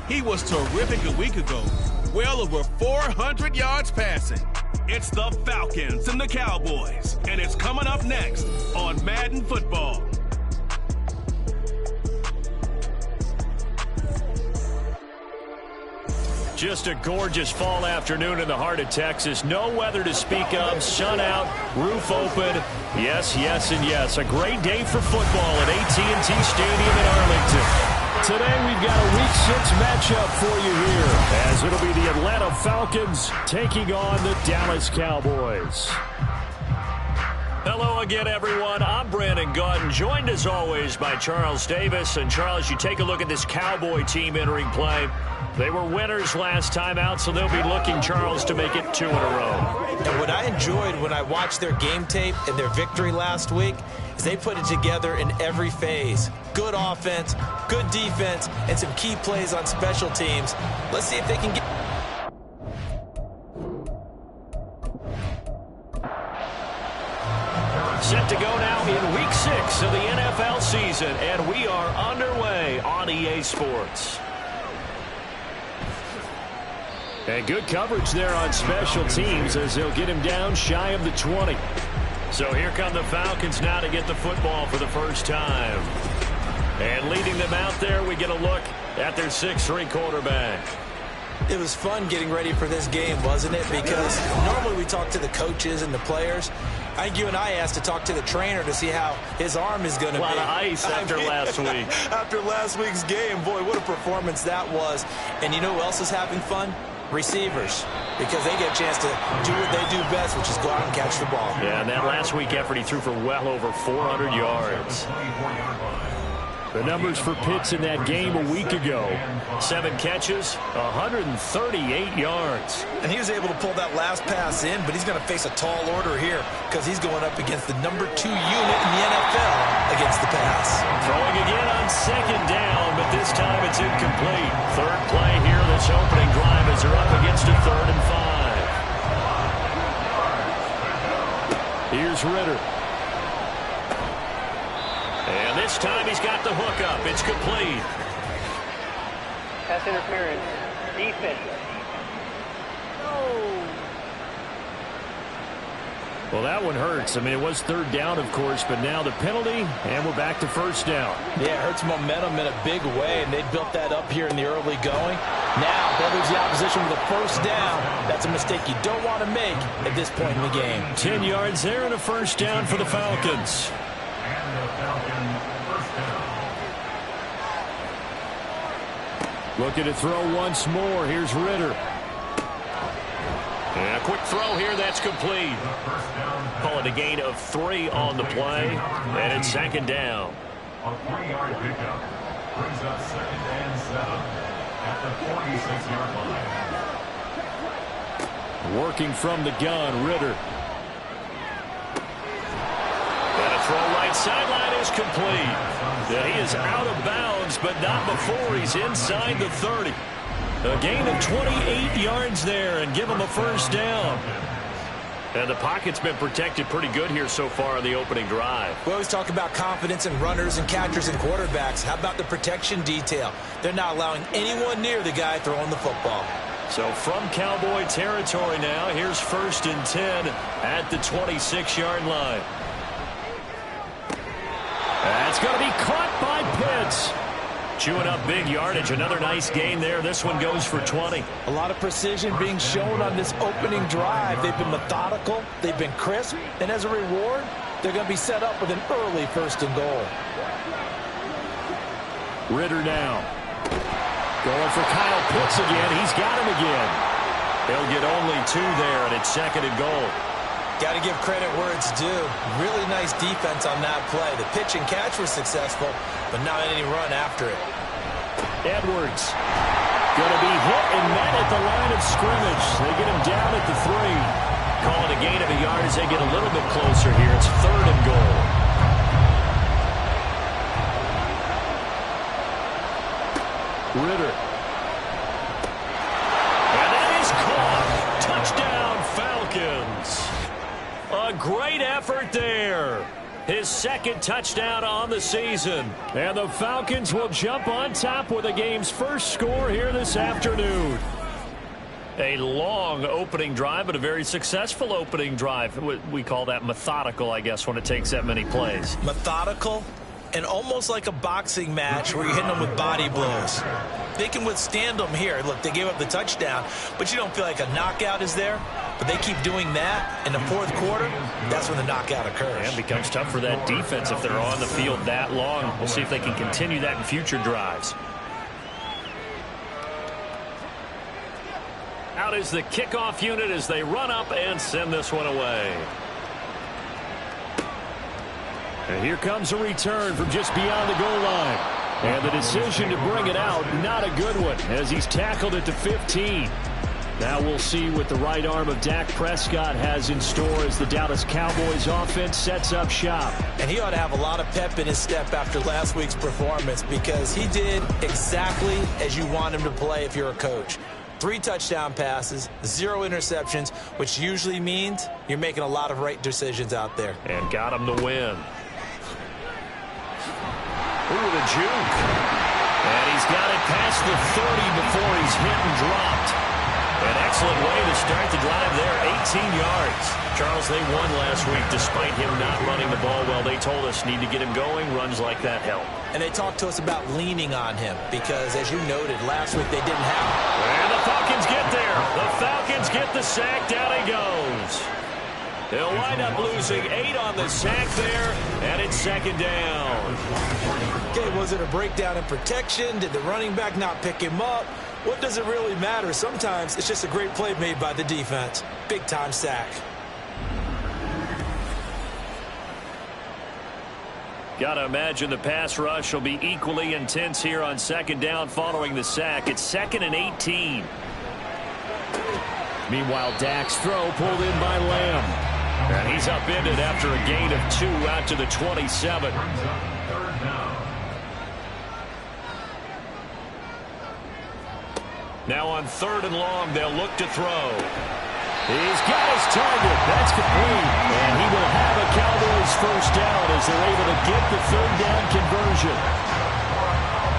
He was terrific a week ago. Well over 400 yards passing. It's the Falcons and the Cowboys, and it's coming up next on Madden Football. Just a gorgeous fall afternoon in the heart of Texas. No weather to speak of. Sun out, roof open. Yes, yes, and yes. A great day for football at AT&T Stadium in Arlington. Today we've got a Week 6 matchup for you here, as it'll be the Atlanta Falcons taking on the Dallas Cowboys. Hello again, everyone. I'm Brandon Gautin, joined as always by Charles Davis. And Charles, you take a look at this Cowboy team entering play. They were winners last time out, so they'll be looking, Charles, to make it 2 in a row. And what I enjoyed when I watched their game tape and their victory last week is they put it together in every phase. Good offense, good defense, and some key plays on special teams. Let's see if they can get... Set to go now in Week 6 of the NFL season, and we are underway on EA Sports. And good coverage there on special teams as they'll get him down shy of the 20. So here come the Falcons now to get the football for the first time. And leading them out there, we get a look at their 6'3" quarterback. It was fun getting ready for this game, wasn't it? Because normally we talk to the coaches and the players. I think you and I asked to talk to the trainer to see how his arm is going to be. A lot of ice after last week. After last week's game, boy, what a performance that was. And you know who else is having fun? Receivers, because they get a chance to do what they do best, which is go out and catch the ball. Yeah, and that last week effort, he threw for well over 400 yards. The numbers for Pitts in that game a week ago. 7 catches, 138 yards. And he was able to pull that last pass in, but he's going to face a tall order here because he's going up against the #2 unit in the NFL against the pass. Throwing again on 2nd down, but this time it's incomplete. Third play here, this opening drive as they're up against a 3rd and 5. Here's Ritter. And this time he's got the hook up. It's complete. Pass interference. Defense. Well, that one hurts. I mean, it was 3rd down, of course, but now the penalty, and we're back to 1st down. Yeah, it hurts momentum in a big way, and they built that up here in the early going. Now, that leaves the opposition with a 1st down. That's a mistake you don't want to make at this point in the game. 10 yards there and a 1st down for the Falcons. Looking to throw once more. Here's Ritter. And a quick throw here. That's complete. Call it a gain of 3 on the play. And it's 2nd down. A 3-yard pickup brings up 2nd and 7 at the 46-yard line. Working from the gun, Ritter. And a throw right sideline is complete. Yeah, he is out of bounds, but not before he's inside the 30. A gain of 28 yards there and give him a 1st down. And the pocket's been protected pretty good here so far in the opening drive. We always talk about confidence in runners and catchers and quarterbacks. How about the protection detail? They're not allowing anyone near the guy throwing the football. So from Cowboy territory now, here's 1st and 10 at the 26-yard line. That's going to be caught by Pitts. Chewing up big yardage. Another nice gain there. This one goes for 20. A lot of precision being shown on this opening drive. They've been methodical. They've been crisp. And as a reward, they're going to be set up with an early 1st and goal. Ritter now. Going for Kyle Pitts again. He's got him again. They'll get only 2 there, and it's 2nd and goal. Got to give credit where it's due. Really nice defense on that play. The pitch and catch was successful, but not any run after it. Edwards going to be hit and met at the line of scrimmage. They get him down at the 3. Call it a gain of a yard as they get a little bit closer here. It's 3rd and goal. Ritter. And that is caught. Touchdown, Falcons. A great effort there. his second touchdown on the season. And the Falcons will jump on top with the game's first score here this afternoon. A long opening drive, but a very successful opening drive. We call that methodical, I guess, when it takes that many plays. Methodical and almost like a boxing match where you're hitting them with body blows. They can withstand them here. Look, they gave up the touchdown, but you don't feel like a knockout is there. But they keep doing that in the fourth quarter. That's when the knockout occurs. And it becomes tough for that defense if they're on the field that long. We'll see if they can continue that in future drives. Out is the kickoff unit as they run up and send this one away. And here comes a return from just beyond the goal line. And the decision to bring it out, not a good one, as he's tackled at the 15. Now we'll see what the right arm of Dak Prescott has in store as the Dallas Cowboys offense sets up shop. And he ought to have a lot of pep in his step after last week's performance, because he did exactly as you want him to play if you're a coach. 3 touchdown passes, 0 interceptions, which usually means you're making a lot of right decisions out there. And got him to win. Ooh, the juke. And he's got it past the 30 before he's hit and dropped. An excellent way to start the drive there, 18 yards. Charles, they won last week despite him not running the ball well. They told us need to get him going. Runs like that help. And they talked to us about leaning on him because, as you noted, last week they didn't have him. And the Falcons get there. The Falcons get the sack. Down he goes. They'll wind up losing 8 on the sack there, and it's second down. Okay, was it a breakdown in protection? Did the running back not pick him up? What does it really matter? Sometimes it's just a great play made by the defense. Big-time sack. Got to imagine the pass rush will be equally intense here on second down following the sack. It's 2nd and 18. Meanwhile, Dak's throw pulled in by Lamb. And he's upended after a gain of 2 out to the 27. Now on 3rd and long, they'll look to throw. He's got his target. That's complete. And he will have a Cowboys first down as they're able to get the 3rd down conversion.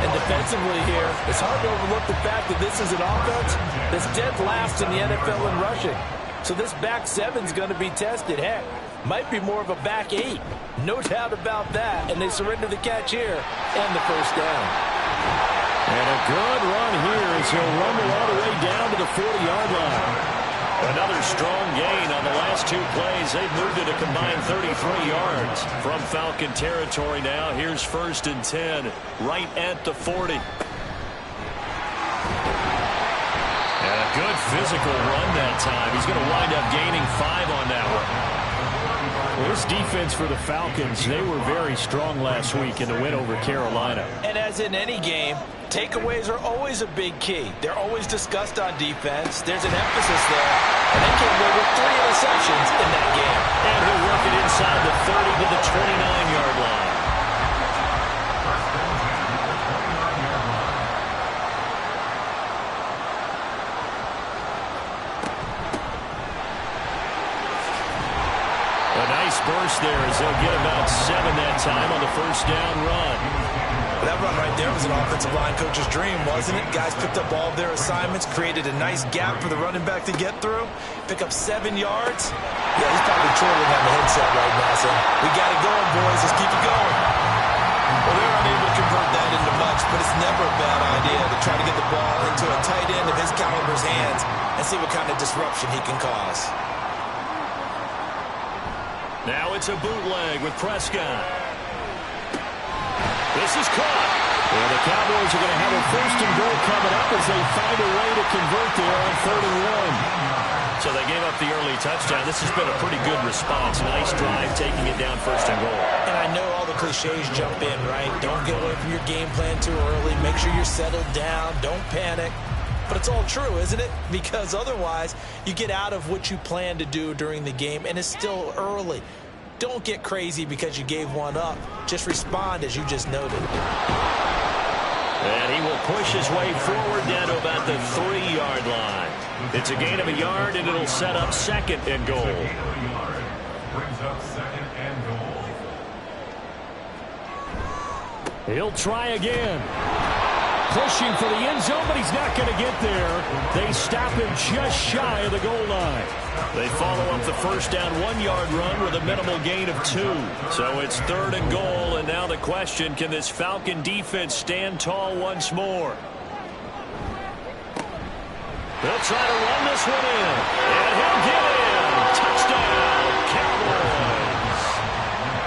And defensively here, it's hard to overlook the fact that this is an offense that's dead last in the NFL in rushing. So this back 7's going to be tested. Heck, might be more of a back 8. No doubt about that. And they surrender the catch here and the first down. And a good run here as he'll rumble all the way down to the 40-yard line. Another strong gain on the last 2 plays. They've moved it a combined 33 yards from Falcon territory now. Here's 1st and 10 right at the 40. And a good physical run that time. He's going to wind up gaining 5 on that one. Well, this defense for the Falcons, they were very strong last week in the win over Carolina. And as in any game, takeaways are always a big key. They're always discussed on defense. There's an emphasis there. And they came away with 3 interceptions in that game. And he'll work it inside the 30 to the 29-yard line. A nice burst there as they'll get about 7 that time on the first down run. That run right there was an offensive line coach's dream, wasn't it? Guys picked up all of their assignments, created a nice gap for the running back to get through, pick up 7 yards. Yeah, he's probably chortling on the headset right now, saying, we got it going, boys. Let's keep it going. Well, they're unable to convert that into much, but it's never a bad idea to try to get the ball into a tight end of his caliber's hands and see what kind of disruption he can cause. Now it's a bootleg with Prescott. This is caught. And the Cowboys are going to have a 1st and goal coming up as they find a way to convert there on 3rd and 1. So they gave up the early touchdown. This has been a pretty good response. Nice drive, taking it down 1st and goal. And I know all the cliches jump in, right? Don't get away from your game plan too early. Make sure you're settled down. Don't panic. But it's all true, isn't it? Because otherwise, you get out of what you plan to do during the game, and it's still early. Don't get crazy because you gave one up. Just respond as you just noted. And he will push his way forward down to about the 3-yard line. It's a gain of a yard, and it'll set up 2nd and goal. Brings up 2nd and goal. He'll try again. Pushing for the end zone, but he's not going to get there. They stop him just shy of the goal line. They follow up the first down 1-yard run with a minimal gain of 2. So it's 3rd and goal, and now the question, can this Falcon defense stand tall once more? They'll try to run this one in, and he'll get in. Touchdown, Cowboys.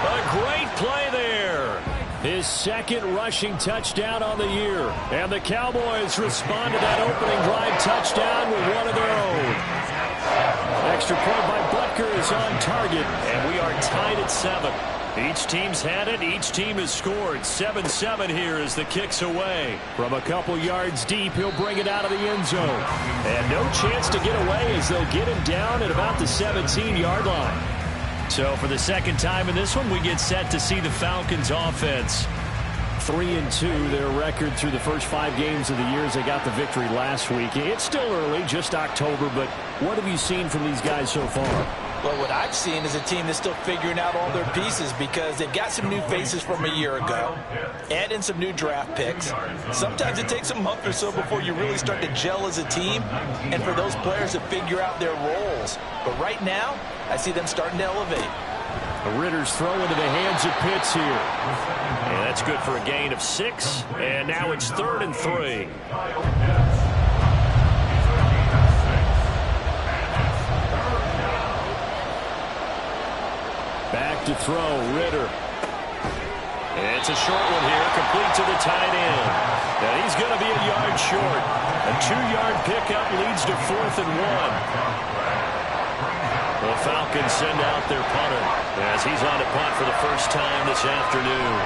A great play there. His 2nd rushing touchdown on the year. And the Cowboys respond to that opening drive touchdown with one of their own. Extra point by Butker is on target, and we are tied at 7. Each team's had it. Each team has scored. 7-7 here as the kick's away. From a couple yards deep, he'll bring it out of the end zone. And no chance to get away as they'll get him down at about the 17-yard line. So for the 2nd time in this one, we get set to see the Falcons offense. 3-2, their record through the first 5 games of the year as they got the victory last week. It's still early, just October, but what have you seen from these guys so far? Well, what I've seen is a team that's still figuring out all their pieces because they've got some new faces from a year ago, add in some new draft picks. Sometimes it takes a month or so before you really start to gel as a team and for those players to figure out their roles. But right now, I see them starting to elevate. Ritter's throw into the hands of Pitts here. And that's good for a gain of 6. And now it's 3rd and 3. Back to throw, Ritter. It's a short one here, complete to the tight end. And he's going to be a yard short. A 2-yard pickup leads to 4th and 1. The Falcons send out their punter as he's on to punt for the first time this afternoon.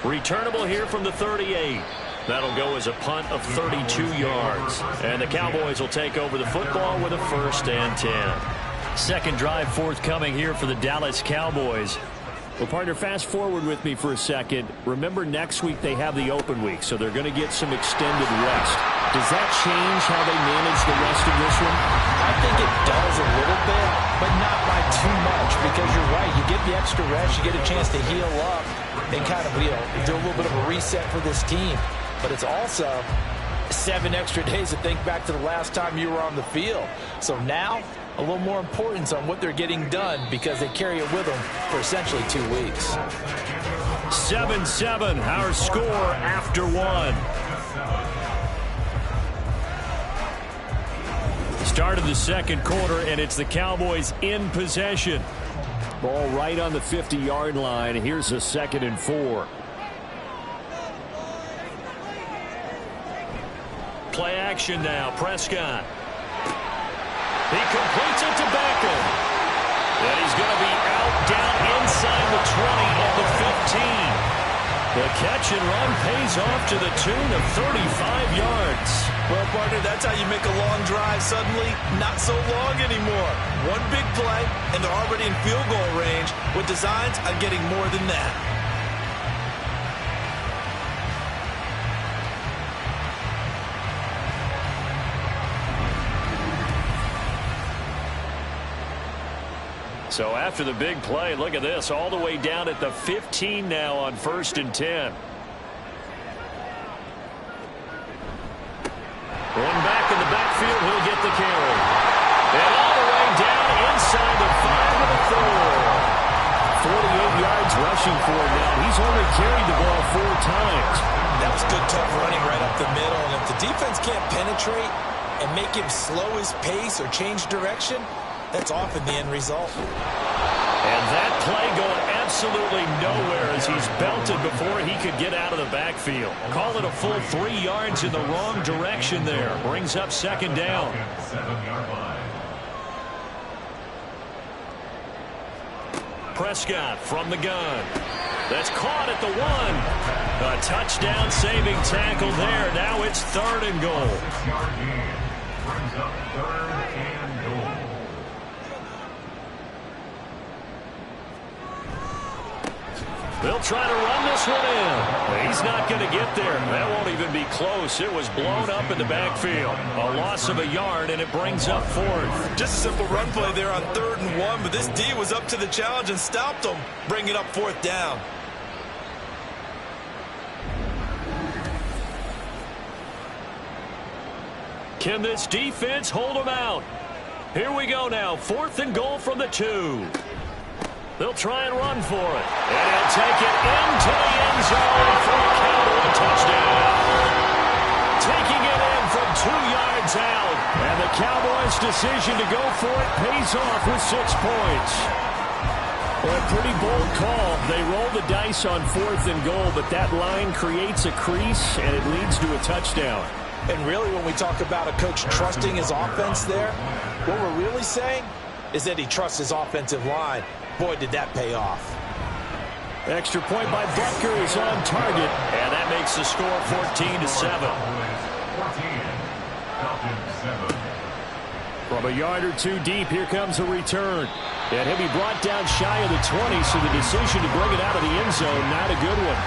Returnable here from the 38. That'll go as a punt of 32 yards. And the Cowboys will take over the football with a 1st and 10. 2nd drive forthcoming here for the Dallas Cowboys. Well, partner, fast forward with me for a second. Remember, next week they have the open week, so they're going to get some extended rest. Does that change how they manage the rest of this one? I think it does a little bit, but not by too much, because you're right. You get the extra rest, you get a chance to heal up and kind of, do a little bit of a reset for this team. But it's also 7 extra days to think back to the last time you were on the field. So now, a little more importance on what they're getting done because they carry it with them for essentially 2 weeks. 7-7, our score after 1. Start of the 2nd quarter, and it's the Cowboys in possession. Ball right on the 50-yard line. Here's a 2nd and 4. Play action now. Prescott. He completes it to Beckham. And he's going to be out down inside the 20 at the 15. The catch and run pays off to the tune of 35 yards. Well, partner, that's how you make a long drive suddenly not so long anymore. One big play, and they're already in field goal range with designs on getting more than that. So after the big play, look at this, all the way down at the 15 now on 1st and 10. One back in the backfield, he'll get the carry. And all the way down inside the 5 of the 4. 48 yards rushing for him now. He's only carried the ball 4 times. That was good, tough running right up the middle. And if the defense can't penetrate and make him slow his pace or change direction, that's often the end result. And that play going absolutely nowhere as he's belted before he could get out of the backfield. Call it a full 3 yards in the wrong direction there. Brings up 2nd down. Prescott from the gun. That's caught at the 1. A touchdown saving tackle there. Now it's 3rd and goal. Brings up 3rd and goal. They'll try to run this one in. He's not going to get there. That won't even be close. It was blown up in the backfield. A loss of a yard, and it brings up 4th. Just a simple run play there on 3rd and 1, but this D was up to the challenge and stopped them, bringing up 4th down. Can this defense hold them out? Here we go now. 4th and goal from the 2. They'll try and run for it. And he'll take it into the end zone for a Cowboy touchdown. Taking it in from 2 yards out. And the Cowboys' decision to go for it pays off with 6 points. Well, a pretty bold call. They roll the dice on 4th and goal, but that line creates a crease, and it leads to a touchdown. And really, when we talk about a coach trusting his offense there, what we're really saying is that he trusts his offensive line. Boy, did that pay off. Extra point by Butker is on target, and that makes the score 14-7. From a yard or 2 deep, here comes a return. And he'll be brought down shy of the 20, so the decision to bring it out of the end zone, not a good one.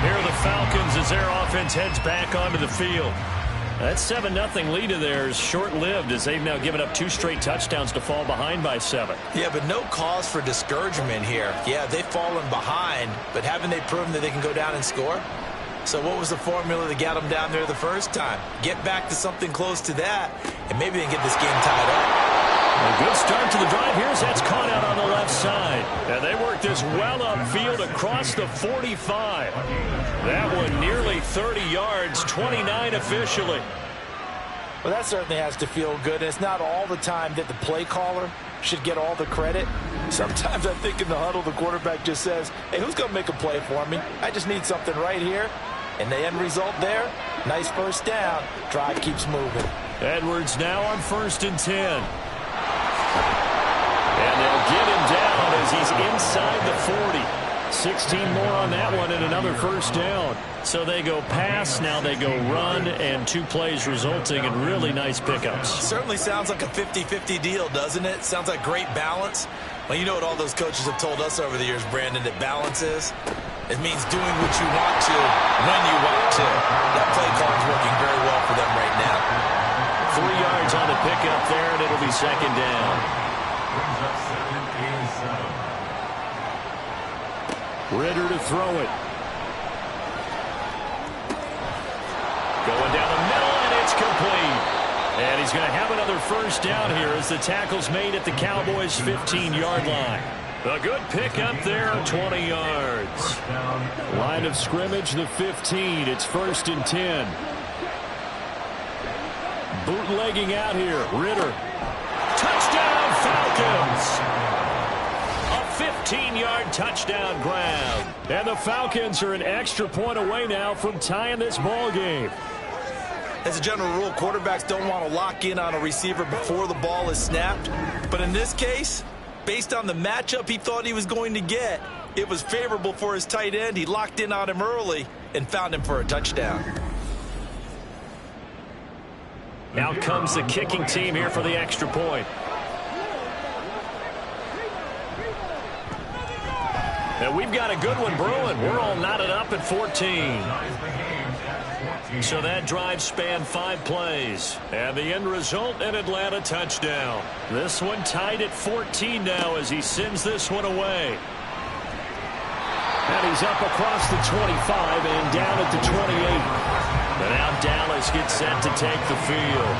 Here are the Falcons as their offense heads back onto the field. That 7-0 lead of theirs short-lived as they've now given up 2 straight touchdowns to fall behind by 7. Yeah, but no cause for discouragement here. Yeah, they've fallen behind, but haven't they proven that they can go down and score? So what was the formula that got them down there the first time? Get back to something close to that, and maybe they can get this game tied up. A good start to the drive. Here's that's caught out on the left side. And they work this well upfield across the 45. That one nearly 30 yards, 29 officially. Well, that certainly has to feel good. And it's not all the time that the play caller should get all the credit. Sometimes I think in the huddle, the quarterback just says, hey, who's going to make a play for me? I just need something right here. And the end result there, nice first down. Drive keeps moving. Edwards now on 1st and 10. And they'll get him down as he's inside the 40. 16 more on that one and another first down. So they go pass, now they go run, and 2 plays resulting in really nice pickups. Certainly sounds like a 50-50 deal, doesn't it? Sounds like great balance. Well, you know what all those coaches have told us over the years, Brandon, that balance is? It means doing what you want to when you want to. That play call is working very well for them right now. 3 yards on the pickup there, and it'll be 2nd down. Ritter to throw it. Going down the middle, and it's complete. And he's going to have another first down here as the tackle's made at the Cowboys' 15-yard line. A good pickup there, 20 yards. Line of scrimmage, the 15. It's 1st and 10. Bootlegging out here. Ritter. Touchdown, Falcons! A 15-yard touchdown grab. And the Falcons are an extra point away now from tying this ball game. As a general rule, quarterbacks don't want to lock in on a receiver before the ball is snapped. But in this case, based on the matchup he thought he was going to get, it was favorable for his tight end. He locked in on him early and found him for a touchdown. Out comes the kicking team here for the extra point. And we've got a good one brewing. We're all knotted up at 14. So that drive spanned 5 plays. And the end result, an Atlanta touchdown. This one tied at 14 now as he sends this one away. And he's up across the 25 and down at the 28. And now Dallas gets set to take the field.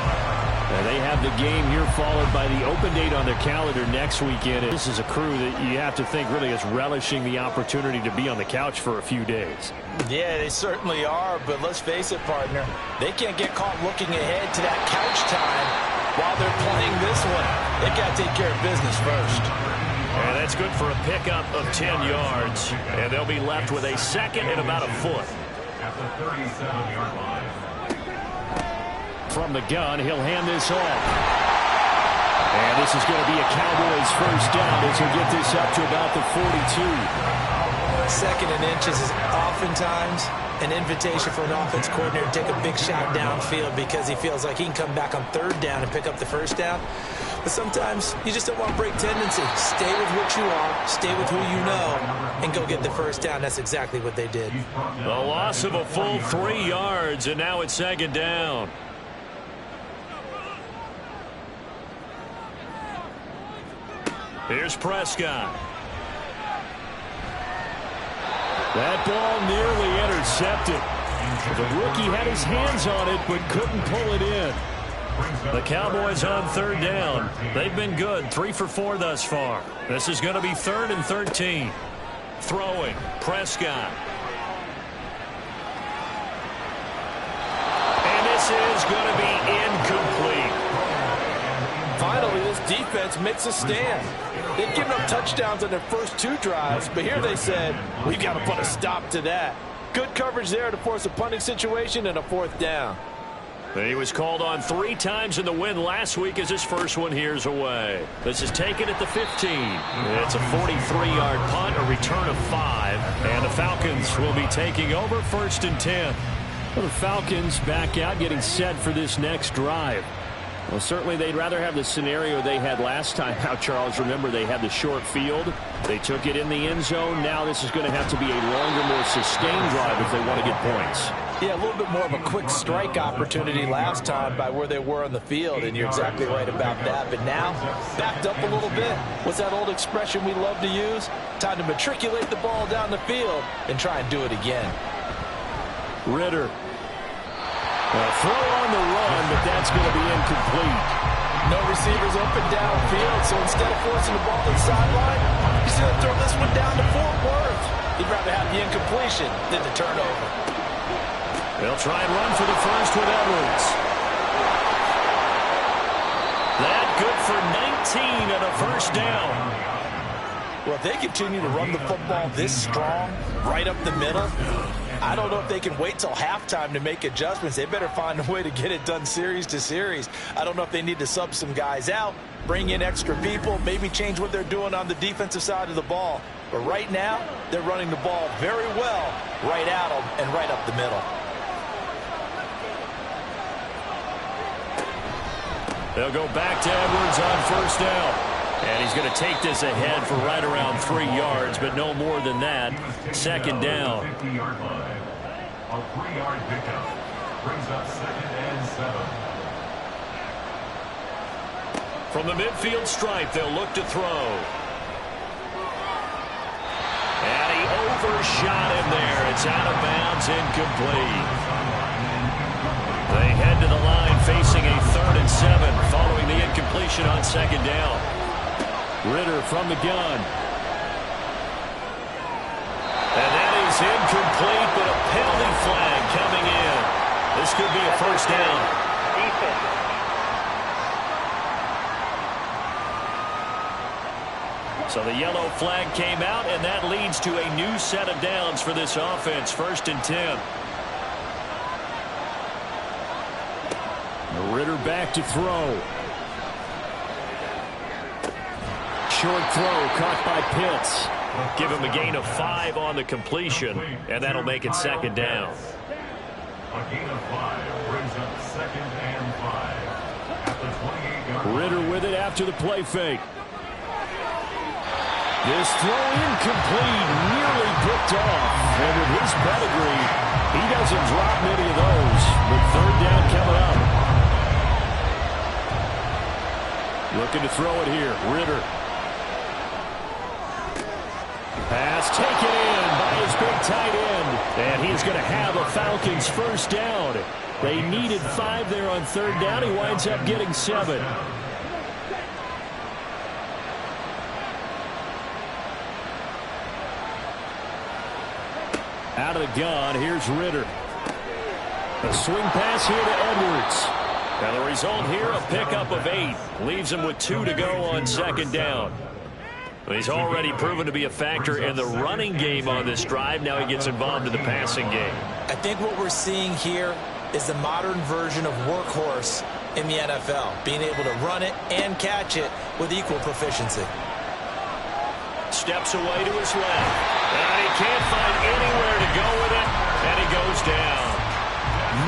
And they have the game here followed by the open date on their calendar next weekend. This is a crew that you have to think really is relishing the opportunity to be on the couch for a few days. Yeah, they certainly are, but let's face it, partner. They can't get caught looking ahead to that couch time while they're playing this one. They've got to take care of business first. And that's good for a pickup of 10 yards. And they'll be left with a 2nd and about a foot. At the 37-yard line. From the gun, he'll hand this off. And this is going to be a Cowboys first down as he'll get this up to about the 42. 2nd and inches is oftentimes an invitation for an offense coordinator to take a big shot downfield because he feels like he can come back on 3rd down and pick up the first down. But sometimes you just don't want break tendency. Stay with what you are, stay with who you know, and go get the first down. That's exactly what they did. The loss of a full 3 yards, and now it's second down. Here's Prescott. That ball nearly intercepted. The rookie had his hands on it but couldn't pull it in. The Cowboys on third down. They've been good, 3 for 4 thus far. This is going to be 3rd and 13. Throwing, Prescott. And this is going to be incomplete. Finally, this defense makes a stand. They've given up touchdowns on their first 2 drives, but here they said, we've got to put a stop to that. Good coverage there to force a punting situation and a 4th down. He was called on 3 times in the win last week as his first one here's away. This is taken at the 15. It's a 43-yard punt, a return of 5, and the Falcons will be taking over 1st and 10. Well, the Falcons back out getting set for this next drive. Well, certainly they'd rather have the scenario they had last time out, Charles. Remember, they had the short field. They took it in the end zone. Now this is going to have to be a longer, more sustained drive if they want to get points. Yeah, a little bit more of a quick strike opportunity last time by where they were on the field, and you're exactly right about that. But now, backed up a little bit. What's that old expression we love to use? Time to matriculate the ball down the field and try and do it again. Ritter. A throw on the run, but that's going to be incomplete. No receivers open downfield, so instead of forcing the ball to the sideline, he's going to throw this one down to Fort Worth. He'd rather have the incompletion than the turnover. They'll try and run for the first with Edwards. That good for 19 and a first down. Well, if they continue to run the football this strong, right up the middle, I don't know if they can wait till halftime to make adjustments. They better find a way to get it done series to series. I don't know if they need to sub some guys out, bring in extra people, maybe change what they're doing on the defensive side of the ball. But right now, they're running the ball very well right at them and right up the middle. They'll go back to Edwards on first down. And he's going to take this ahead for right around 3 yards, but no more than that. Second down. 50-yard line. A 3-yard pickup brings up 2nd and 7. From the midfield stripe, they'll look to throw. And he overshot him there. It's out of bounds, incomplete. They head to the line facing a 3rd and 7 following the incompletion on second down. Ritter from the gun. And that is incomplete, but a penalty flag coming in. This could be a first down. So the yellow flag came out, and that leads to a new set of downs for this offense. 1st and 10. Ritter back to throw. Short throw caught by Pitts. Give him a gain of 5 on the completion, and that'll make it second down. A gain of 5 brings up 2nd and 5 at the 28-yard line. Ritter with it after the play fake. This throw incomplete, nearly picked off. And with his pedigree, he doesn't drop many of those. But 3rd down coming up. Looking to throw it here. Ritter. Pass taken in by his big tight end. And he's going to have a Falcons first down. They needed 5 there on 3rd down. He winds up getting 7. Out of the gun, here's Ritter. A swing pass here to Edwards. Now the result here, a pickup of 8. Leaves him with 2 to go on second down. He's already proven to be a factor in the running game on this drive. Now he gets involved in the passing game. I think what we're seeing here is the modern version of workhorse in the NFL, being able to run it and catch it with equal proficiency. Steps away to his left. And he can't find anywhere to go with it, and he goes down.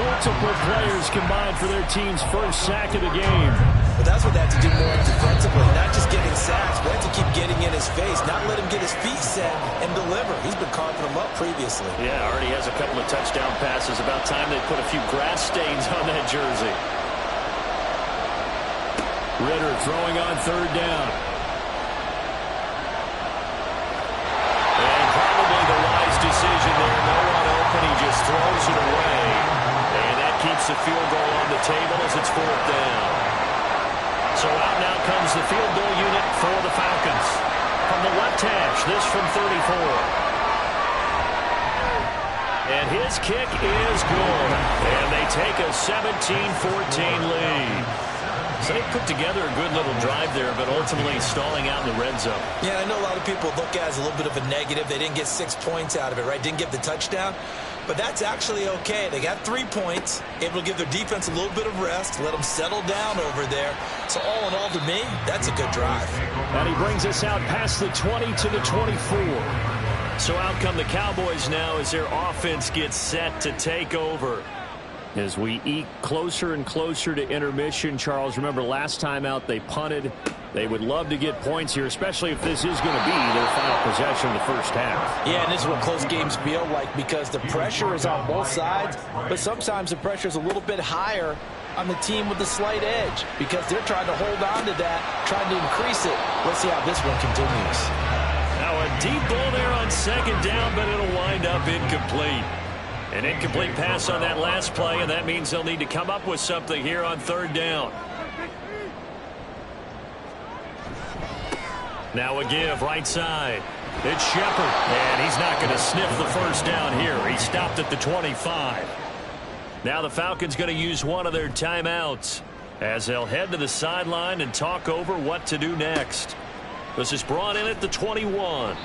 Multiple players combined for their team's first sack of the game. But that's what they have to do more defensively, not just getting sacks, but have to keep getting in his face, not let him get his feet set and deliver. He's been carving them up previously. Yeah, already has a couple of touchdown passes. About time they put a few grass stains on that jersey. Ritter throwing on third down. And probably the wise decision there. No one open. He just throws it away. And that keeps the field goal on the table as it's fourth down. So out now comes the field goal unit for the Falcons. From the left hash, this from 34. And his kick is good. And they take a 17-14 lead. So they put together a good little drive there, but ultimately stalling out in the red zone. Yeah, I know a lot of people look at it as a little bit of a negative. They didn't get 6 points out of it, right? Didn't get the touchdown. But that's actually okay. They got 3 points, able to give their defense a little bit of rest, let them settle down over there. So all in all, to me, that's a good drive. And he brings us out past the 20 to the 24. So out come the Cowboys now as their offense gets set to take over. As we eke closer and closer to intermission, Charles, remember last time out they punted. They would love to get points here, especially if this is going to be their final possession of the first half. Yeah, and this is what close games feel like because the pressure is on both sides, but sometimes the pressure is a little bit higher on the team with the slight edge because they're trying to hold on to that, trying to increase it. Let's see how this one continues. Now a deep ball there on second down, but it'll wind up incomplete. An incomplete pass on that last play, and that means they'll need to come up with something here on third down. Now a give right side. It's Shepard, and he's not going to sniff the first down here. He stopped at the 25. Now the Falcons going to use one of their timeouts as they'll head to the sideline and talk over what to do next. This is brought in at the 21.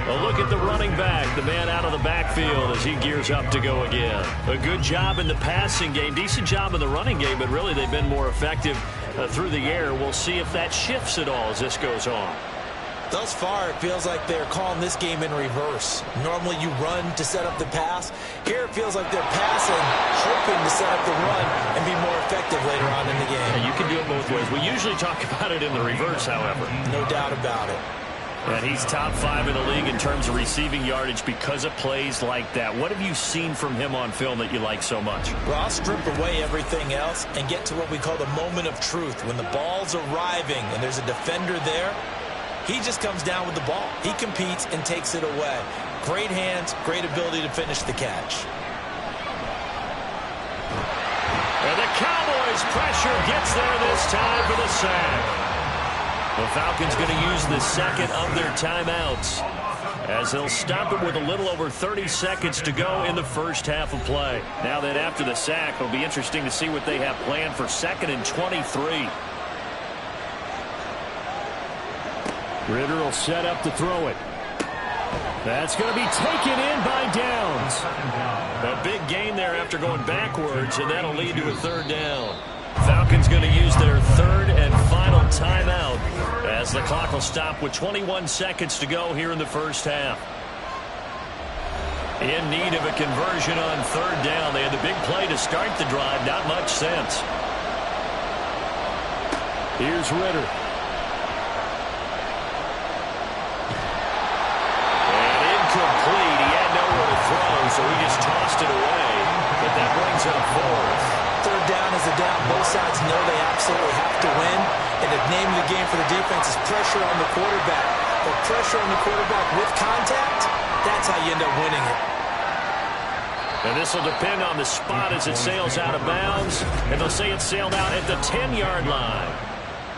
A look at the running back, the man out of the backfield as he gears up to go again. A good job in the passing game, decent job in the running game, but really they've been more effective through the air. We'll see if that shifts at all as this goes on. Thus far, it feels like they're calling this game in reverse. Normally you run to set up the pass. Here it feels like they're passing, hoping to set up the run and be more effective later on in the game. And you can do it both ways. We usually talk about it in the reverse, however. No doubt about it. And he's top 5 in the league in terms of receiving yardage because of plays like that. What have you seen from him on film that you like so much? Well, I'll strip away everything else and get to what we call the moment of truth. When the ball's arriving and there's a defender there, he just comes down with the ball. He competes and takes it away. Great hands, great ability to finish the catch. And the Cowboys pressure gets there this time for the sack. The Falcons going to use the second of their timeouts as they'll stop it with a little over 30 seconds to go in the first half of play. Now that after the sack, it'll be interesting to see what they have planned for 2nd and 23. Ritter will set up to throw it. That's going to be taken in by Downs. A big gain there after going backwards, and that'll lead to a third down. Falcons going to use their third and final timeout as the clock will stop with 21 seconds to go here in the first half. In need of a conversion on third down. They had the big play to start the drive. Not much sense. Here's Ritter. And incomplete. He had nowhere to throw, so he just tossed it away. But that brings up fourth. Third down is a down. Both sides know they absolutely have to win. And the name of the game for the defense is pressure on the quarterback. But pressure on the quarterback with contact, that's how you end up winning it. And this will depend on the spot as it sails out of bounds. And they'll say it sailed out at the 10-yard line.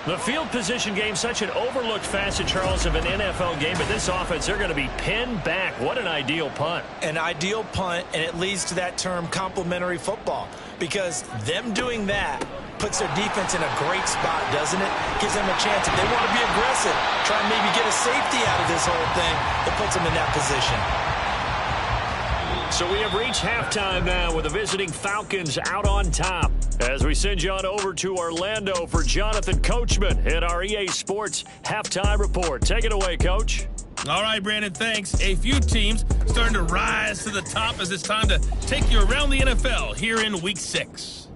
The field position game, such an overlooked facet, Charles, of an NFL game. But this offense, they're going to be pinned back. What an ideal punt. An ideal punt, and it leads to that term complementary football. Because them doing that puts their defense in a great spot, doesn't it? Gives them a chance. If they want to be aggressive, try and maybe get a safety out of this whole thing, it puts them in that position. So we have reached halftime now with the visiting Falcons out on top. As we send you on over to Orlando for Jonathan Coachman at our EA Sports Halftime Report. Take it away, Coach. All right, Brandon, thanks. A few teams starting to rise to the top as it's time to take you around the NFL here in Week 6.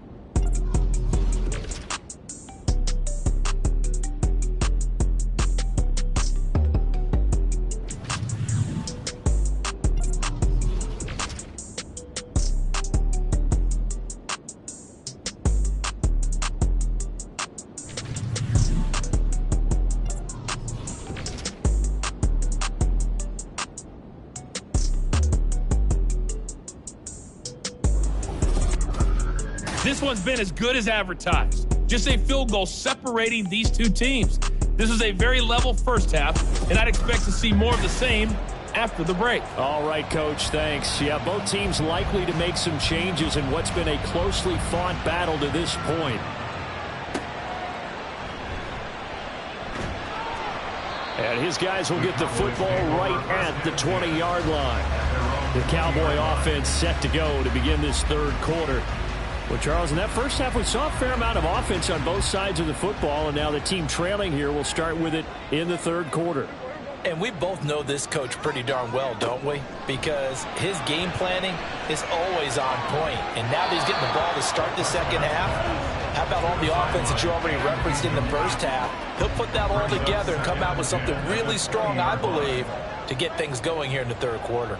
This one's been as good as advertised. Just a field goal separating these two teams. This is a very level first half, and I'd expect to see more of the same after the break. All right, Coach, thanks. Yeah, both teams likely to make some changes in what's been a closely fought battle to this point. And his guys will get the football right at the 20-yard line. The Cowboy offense set to go to begin this third quarter. Well, Charles, in that first half, we saw a fair amount of offense on both sides of the football, and now the team trailing here will start with it in the third quarter. And we both know this coach pretty darn well, don't we? Because his game planning is always on point. And now that he's getting the ball to start the second half, how about all the offense that you already referenced in the first half? He'll put that all together and come out with something really strong, I believe, to get things going here in the third quarter.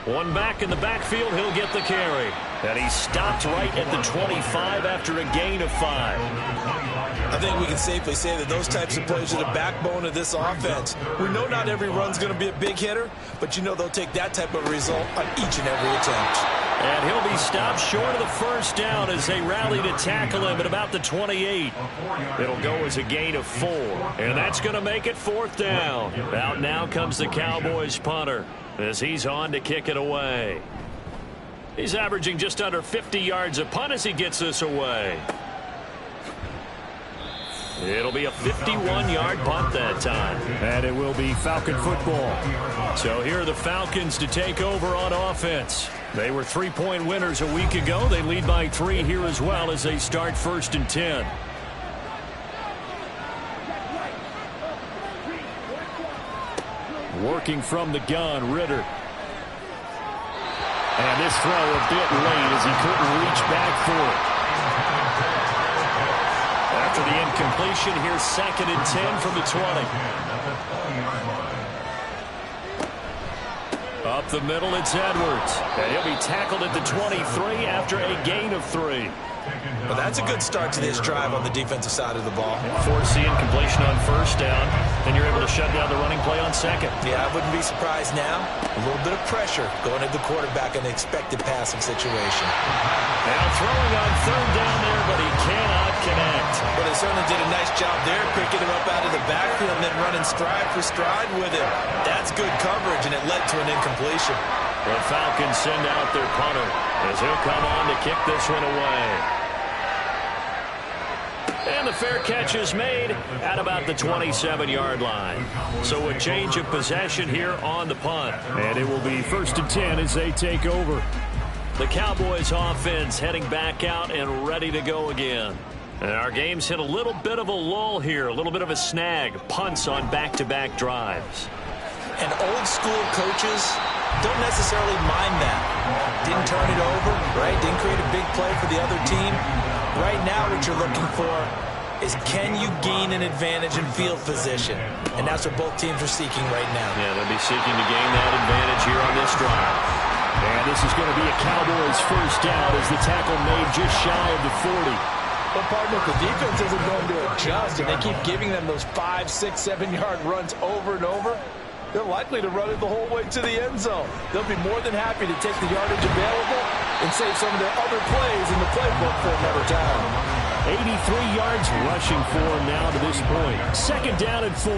One back in the backfield, he'll get the carry. And he stopped right at the 25 after a gain of 5. I think we can safely say that those types of plays are the backbone of this offense. We know not every run's going to be a big hitter, but you know they'll take that type of result on each and every attempt. And he'll be stopped short of the first down as they rally to tackle him at about the 28. It'll go as a gain of 4. And that's going to make it fourth down. Out now comes the Cowboys punter as he's on to kick it away. He's averaging just under 50 yards a punt as he gets this away. It'll be a 51-yard punt that time. And it will be Falcon football. So here are the Falcons to take over on offense. They were 3-point winners a week ago. They lead by 3 here as well as they start 1st and 10. Working from the gun, Ritter. And this throw a bit late as he couldn't reach back for it. After the incompletion, here's 2nd and 10 from the 20. Up the middle, it's Edwards. And he'll be tackled at the 23 after a gain of 3. Well, that's a good start to this drive on the defensive side of the ball. Force the incompletion on first down, then you're able to shut down the running play on second. Yeah, I wouldn't be surprised now. A little bit of pressure going at the quarterback in the expected passing situation. Now throwing on third down there, but he cannot connect. But they certainly did a nice job there, picking him up out of the backfield and then running stride for stride with him. That's good coverage, and it led to an incompletion. The Falcons send out their punter as he'll come on to kick this one away. And the fair catch is made at about the 27-yard line. So a change of possession here on the punt. And it will be 1st and 10 as they take over. The Cowboys offense heading back out and ready to go again. And our game's hit a little bit of a lull here, a little bit of a snag. Punts on back-to-back drives. And old school coaches don't necessarily mind that. Didn't turn it over, right? Didn't create a big play for the other team. Right now what you're looking for is can you gain an advantage in field position? And that's what both teams are seeking right now. Yeah, they'll be seeking to gain that advantage here on this drive. And this is going to be a Cowboys first down as the tackle made just shy of the 40. Well, partner, if the defense isn't going to adjust and they keep giving them those 5, 6, 7-yard runs over and over, they're likely to run it the whole way to the end zone. They'll be more than happy to take the yardage available and save some of their other plays in the playbook for another time. 83 yards rushing for him now to this point. 2nd down and 4.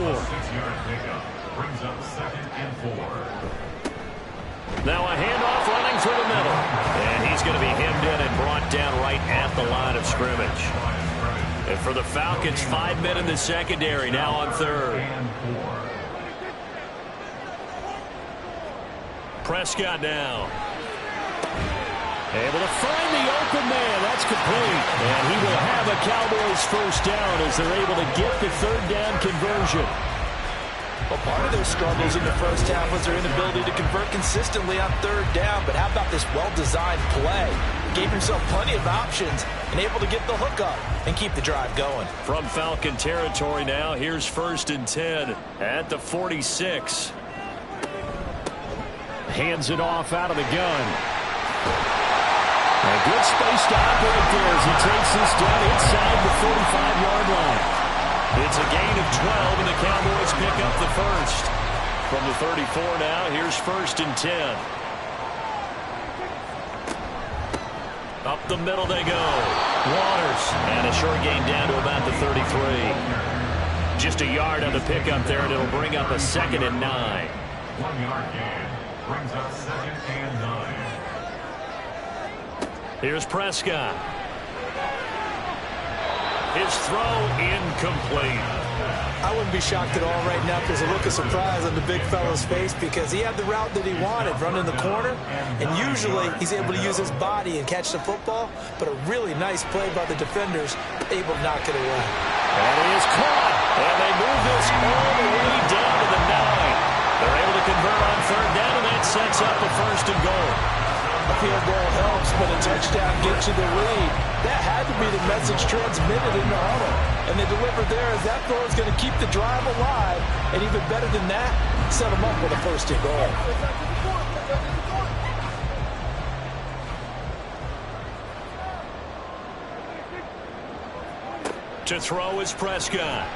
Brings up 2nd and 4. Now a handoff running through the middle. And he's going to be hemmed in and brought down right at the line of scrimmage. And for the Falcons, 5 men in the secondary now on 3rd. Prescott now. Able to find the open man. That's complete. And he will have a Cowboys first down as they're able to get the 3rd down conversion. Well, part of their struggles in the first half was their inability to convert consistently on 3rd down. But how about this well-designed play? Gave himself plenty of options and able to get the hook up and keep the drive going. From Falcon territory now, here's 1st and 10 at the 46. Hands it off out of the gun. A good space to operate there as he takes this down inside the 45-yard line. It's a gain of 12, and the Cowboys pick up the first. From the 34 now, here's 1st and 10. Up the middle they go. Waters. And a short gain down to about the 33. Just a yard on the pickup there, and it'll bring up a 2nd and 9. 1 yard gain brings up 2nd and 9. Here's Prescott. His throw incomplete. I wouldn't be shocked at all right now because a look of surprise on the big fella's face because he had the route that he wanted, running the corner, and usually he's able to use his body and catch the football, but a really nice play by the defenders, able to knock it away. And he is caught, and they move this all the way down to the 9. They're able to convert on 3rd down, and that sets up a 1st and goal. A field goal helps, but a touchdown gets you the lead. That had to be the message transmitted in the huddle. And they delivered there as that throw is going to keep the drive alive. And even better than that, set them up with a 1st and goal. To throw is Prescott.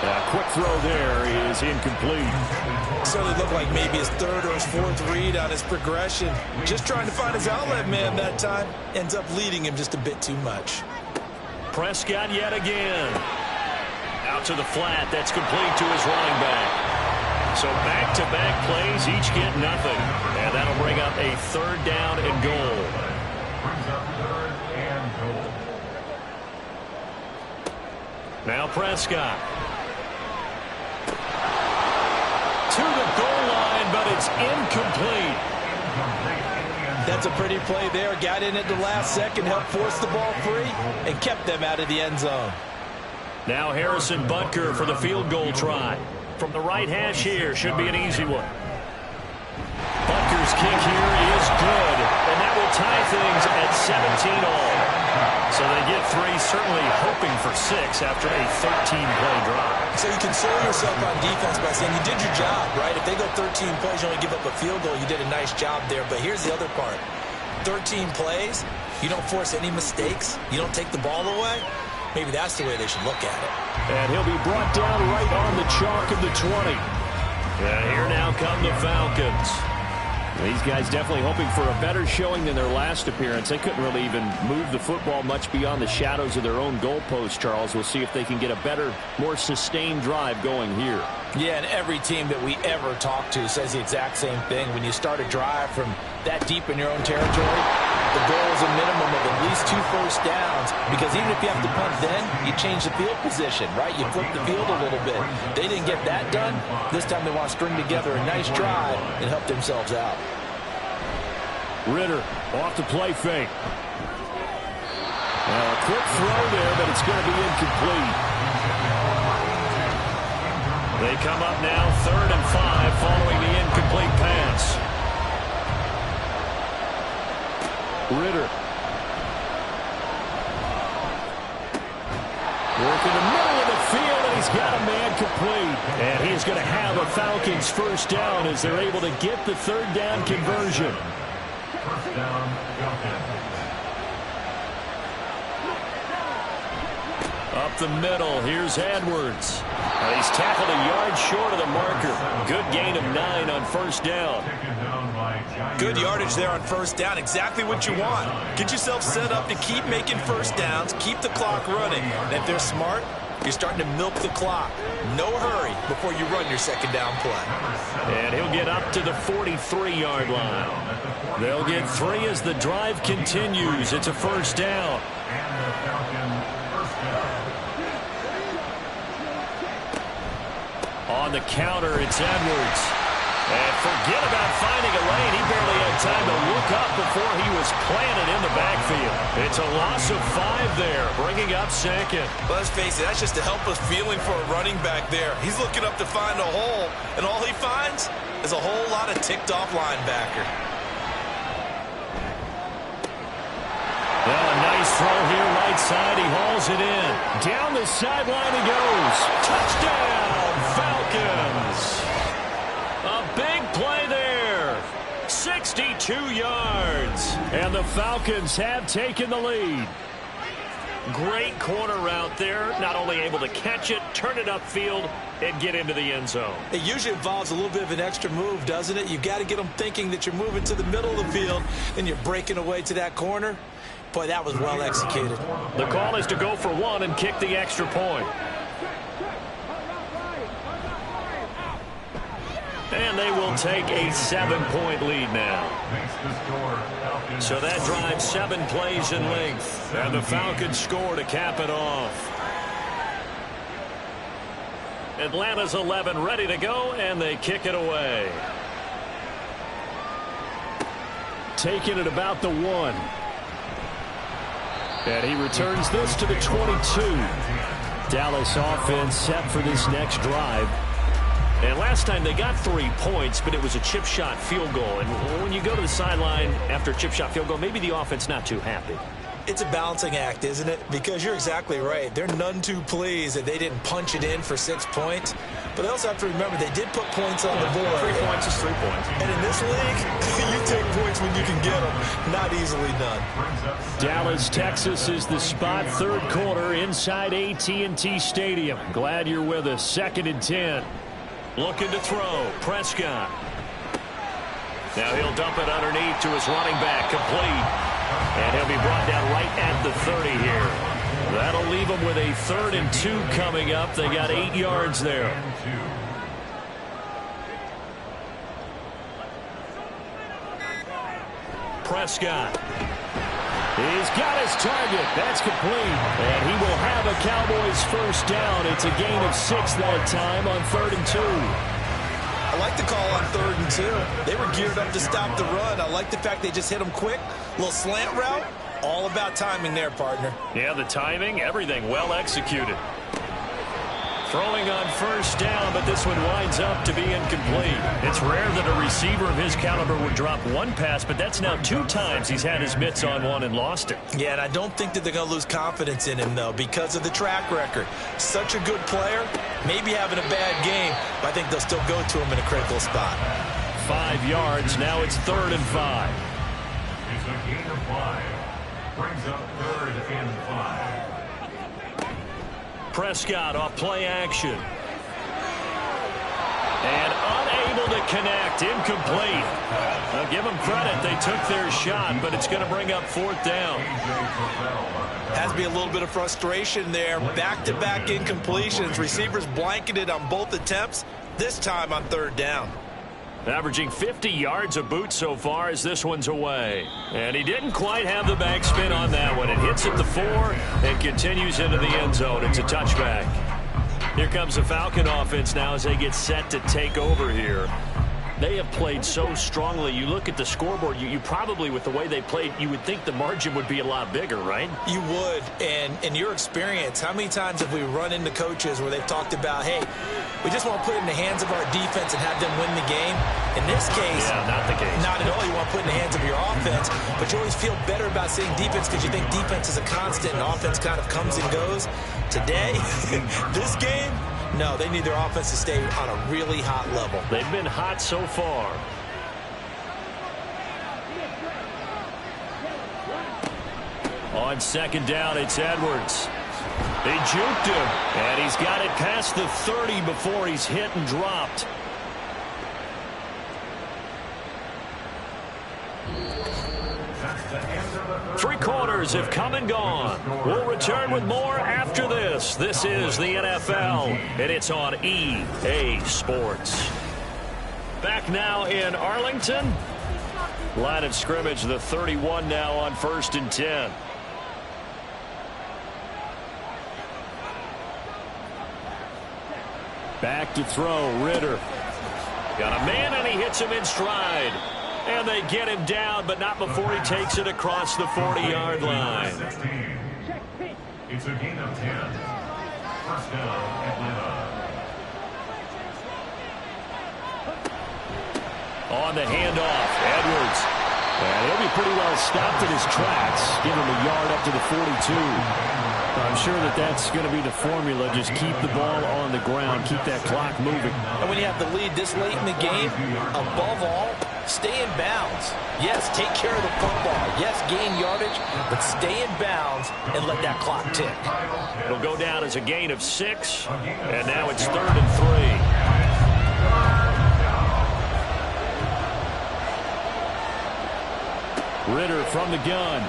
A quick throw there is incomplete. Certainly looked like maybe his 3rd or his 4th read on his progression. Just trying to find his outlet man that time. Ends up leading him just a bit too much. Prescott yet again. Out to the flat. That's complete to his running back. So back-to-back plays, each get nothing. And that'll bring up a 3rd down and goal. Brings up 3rd and goal. Now Prescott. To the goal line, but it's incomplete. That's a pretty play there. Got in at the last second, helped force the ball free, and kept them out of the end zone. Now Harrison Butker for the field goal try. From the right hash here, should be an easy one. Butker's kick here is good, and that will tie things at 17 all. So they get 3, certainly hoping for 6 after a 13-play drive. So you console yourself on defense by saying you did your job, right? If they go 13 plays, you only give up a field goal, you did a nice job there. But here's the other part. 13 plays, you don't force any mistakes, you don't take the ball away. Maybe that's the way they should look at it. And he'll be brought down right on the chalk of the 20. And here now come the Falcons. These guys definitely hoping for a better showing than their last appearance. They couldn't really even move the football much beyond the shadows of their own goalpost, Charles. We'll see if they can get a better, more sustained drive going here. Yeah, and every team that we ever talk to says the exact same thing. When you start a drive from that deep in your own territory, the goal is a minimum of at least 2 first downs, because even if you have to punt then, you change the field position, right? You flip the field a little bit. They didn't get that done. This time they want to string together a nice drive and help themselves out. Ritter off the play fake. Now a quick throw there, but it's going to be incomplete. They come up now 3rd and 5 following the incomplete pass. Ritter. Working the middle of the field, and he's got a man complete. And he's going to have a Falcons 1st down as they're able to get the 3rd down conversion. 1st down, Falcons. Up the middle, here's Edwards. And he's tackled a yard short of the marker. Good gain of 9 on 1st down. Good yardage there on 1st down. Exactly what you want. Get yourself set up to keep making 1st downs, keep the clock running. And if they're smart, you're starting to milk the clock. No hurry before you run your 2nd down play. And he'll get up to the 43-yard line. They'll get 3 as the drive continues. It's a 1st down. On the counter, it's Edwards. And forget about finding a lane. He barely had time to look up before he was planted in the backfield. It's a loss of 5 there, bringing up 2nd. Let's face it, that's just a helpless feeling for a running back there. He's looking up to find a hole, and all he finds is a whole lot of ticked-off linebacker. Well, a nice throw here right side. He hauls it in. Down the sideline he goes. Touchdown, Falcons. A big play there. 62 yards. And the Falcons have taken the lead. Great corner route there. Not only able to catch it, turn it upfield, and get into the end zone. It usually involves a little bit of an extra move, doesn't it? You've got to get them thinking that you're moving to the middle of the field, and you're breaking away to that corner. Boy, that was well executed. The call is to go for one and kick the extra point. And they will take a 7-point lead now. So that drives 7 plays in length. And the Falcons score to cap it off. Atlanta's 11 ready to go, and they kick it away. Taking it about the 1. And he returns this to the 22. Dallas offense set for this next drive. And last time they got 3 points, but it was a chip shot field goal. And when you go to the sideline after a chip shot field goal, maybe the offense not too happy. It's a balancing act, isn't it? Because you're exactly right. They're none too pleased that they didn't punch it in for 6 points. But they also have to remember they did put points on the board. 3 points is 3 points. And in this league, you take points when you can get them. Not easily done. Dallas, Texas is the spot. 3rd quarter inside AT&T Stadium. Glad you're with us. 2nd and 10. Looking to throw. Prescott. Now he'll dump it underneath to his running back. Complete. And he'll be brought down right at the 30 here. That'll leave him with a 3rd and 2 coming up. They got 8 yards there. Prescott. He's got his target. That's complete. And he will have a Cowboys first down. It's a gain of 6 that time on 3rd and 2. I like the call on 3rd and 2. They were geared up to stop the run. I like the fact they just hit them quick. Little slant route. All about timing there, partner. Yeah, the timing, everything well executed. Throwing on first down, but this one winds up to be incomplete. It's rare that a receiver of his caliber would drop 1 pass, but that's now 2 times he's had his mitts on one and lost it. Yeah, and I don't think that they're going to lose confidence in him, though, because of the track record. Such a good player, maybe having a bad game, but I think they'll still go to him in a critical spot. 5 yards, now it's 3rd and 5. It's a gain of 5. Brings up 3rd and 5. Prescott off play action. And unable to connect. Incomplete. Now give them credit. They took their shot, but it's going to bring up 4th down. Has to be a little bit of frustration there. Back-to-back incompletions. Receivers blanketed on both attempts, this time on 3rd down. Averaging 50 yards a boot so far as this one's away. And he didn't quite have the backspin on that one. It hits at the 4 and continues into the end zone. It's a touchback. Here comes the Falcon offense now as they get set to take over here. They have played so strongly. You look at the scoreboard, you probably, with the way they played, you would think the margin would be a lot bigger, right? You would. And in your experience, how many times have we run into coaches where they've talked about, hey, we just want to put it in the hands of our defense and have them win the game? In this case, yeah, not the case. Not at all. You want to put it in the hands of your offense, but you always feel better about saying defense because you think defense is a constant and offense kind of comes and goes. Today, this game, no, they need their offense to stay on a really hot level. They've been hot so far. On 2nd down, it's Edwards. They juked him, and he's got it past the 30 before he's hit and dropped. Three quarters have come and gone. We'll return with more after this. This is the NFL, and it's on EA Sports. Back now in Arlington. Line of scrimmage, the 31 now on 1st and 10. Back to throw, Ritter. Got a man, and he hits him in stride. And they get him down, but not before he takes it across the 40-yard line. It's a gain of 10. First down, Atlanta. On the handoff, Edwards. And he'll be pretty well stopped in his tracks. Give him a yard up to the 42. I'm sure that that's going to be the formula. Just keep the ball on the ground. Keep that clock moving. And when you have the lead this late in the game, above all, Stay in bounds. Yes, take care of the football. Yes, gain yardage, but stay in bounds and let that clock tick. It'll go down as a gain of 6, and now it's 3rd and 3. Ritter from the gun.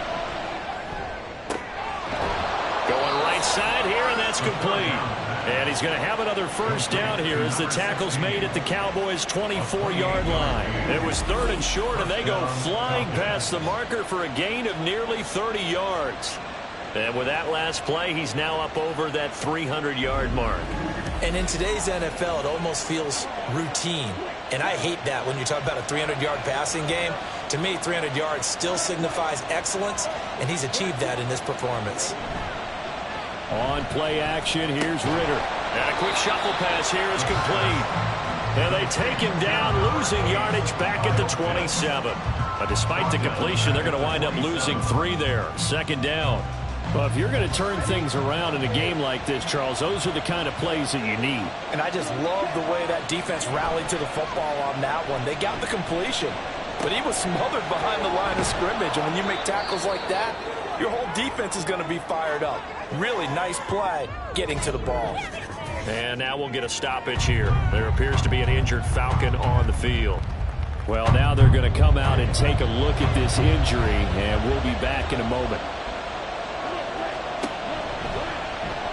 Going right side here, and that's complete. And he's going to have another first down here as the tackle's made at the Cowboys' 24-yard line. It was 3rd and short, and they go flying past the marker for a gain of nearly 30 yards. And with that last play, he's now up over that 300-yard mark. And in today's NFL, it almost feels routine. And I hate that when you talk about a 300-yard passing game. To me, 300 yards still signifies excellence, and he's achieved that in this performance. On play action, here's Ritter. And a quick shuffle pass here is complete. And they take him down, losing yardage back at the 27. But despite the completion, they're going to wind up losing 3 there. 2nd down. Well, if you're going to turn things around in a game like this, Charles, those are the kind of plays that you need. And I just love the way that defense rallied to the football on that one. They got the completion, but he was smothered behind the line of scrimmage. And when you make tackles like that, your whole defense is going to be fired up. Really nice play getting to the ball. And now we'll get a stoppage here. There appears to be an injured Falcon on the field. Well, now they're going to come out and take a look at this injury, and we'll be back in a moment.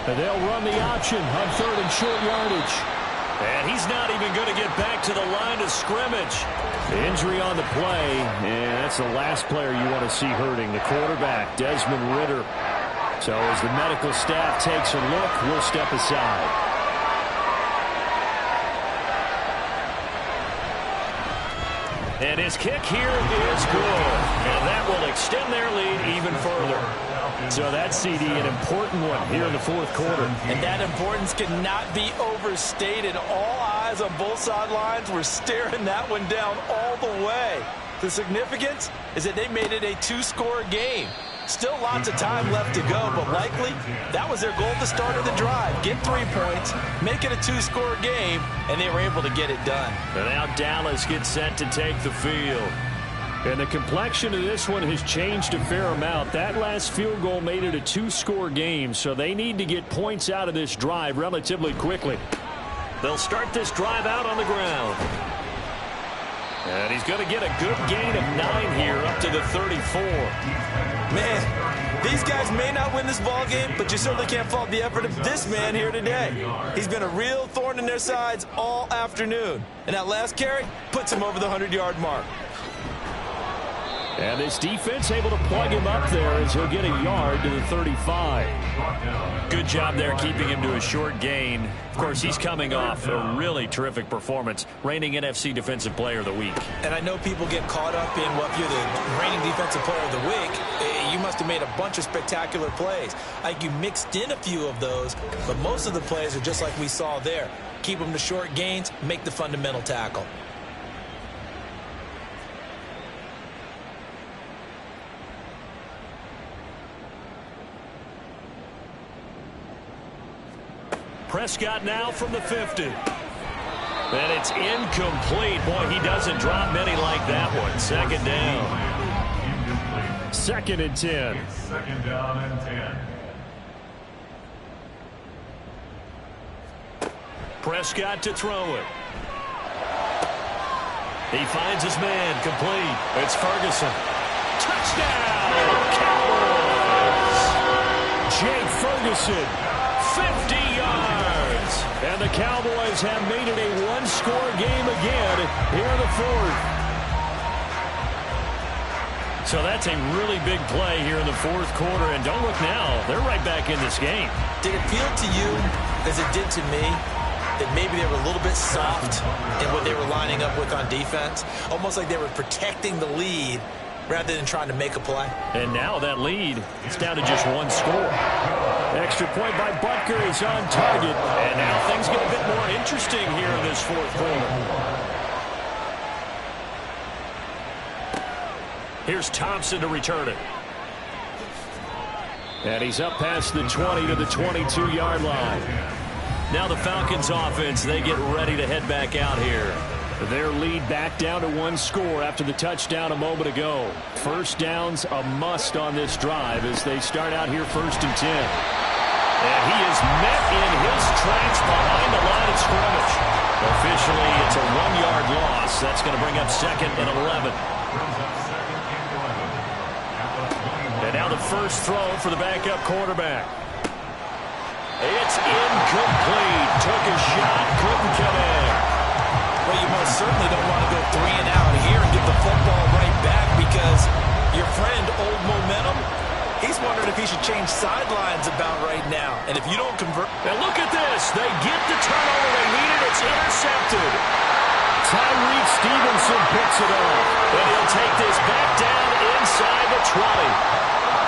And they'll run the option on 3rd and short yardage. And he's not even going to get back to the line of scrimmage. The injury on the play, and that's the last player you want to see hurting, the quarterback, Desmond Ritter. So as the medical staff takes a look, we'll step aside. And his kick here is good. And that will extend their lead even further. So that CD, an important one here in the 4th quarter. And that importance cannot be overstated. All eyes on both sidelines were staring that one down all the way. The significance is that they made it a 2-score game. Still lots of time left to go, but likely that was their goal at the start of the drive. Get 3 points, make it a 2-score game, and they were able to get it done. And now Dallas gets set to take the field. And the complexion of this one has changed a fair amount. That last field goal made it a 2-score game, so they need to get points out of this drive relatively quickly. They'll start this drive out on the ground. And he's going to get a good gain of 9 here up to the 34. Man, these guys may not win this ball game, but you certainly can't fault the effort of this man here today. He's been a real thorn in their sides all afternoon. And that last carry puts him over the 100-yard mark. And this defense able to plug him up there as he'll get a yard to the 35. Good job there keeping him to a short gain. Of course, he's coming off a really terrific performance, reigning NFC Defensive Player of the Week. And I know people get caught up in, well, if you're the reigning Defensive Player of the Week, you must have made a bunch of spectacular plays. Like you mixed in a few of those, but most of the plays are just like we saw there. Keep them to short gains, make the fundamental tackle. Prescott now from the 50. And it's incomplete. Boy, he doesn't drop many like that one. 2nd down. 2nd and 10. 2nd down and 10. Prescott to throw it. He finds his man, complete. It's Ferguson. Touchdown, Cowboys! Jake Ferguson, 50 yards. And the Cowboys have made it a 1-score game again here in the 4th. So that's a really big play here in the 4th quarter. And don't look now, they're right back in this game. Did it feel to you, as it did to me, that maybe they were a little bit soft in what they were lining up with on defense? Almost like they were protecting the lead rather than trying to make a play. And now that lead is down to just 1 score. Extra point by Butker is on target. And now things get a bit more interesting here in this 4th quarter. Here's Thompson to return it. And he's up past the 20 to the 22-yard line. Now the Falcons offense, they get ready to head back out here. Their lead back down to 1 score after the touchdown a moment ago. First down's a must on this drive as they start out here 1st and 10. And he is met in his tracks behind the line of scrimmage. Officially, it's a 1-yard loss. That's going to bring up 2nd and 11. And now the first throw for the backup quarterback. It's incomplete. Took a shot, couldn't come in. Well, you most certainly don't want to go 3 and out here and get the football right back because your friend, Old Momentum, he's wondering if he should change sidelines about right now. And if you don't convert... And look at this. They get the turnover they needed. It's intercepted. Tyreek Stevenson picks it off. And he'll take this back down inside the 20.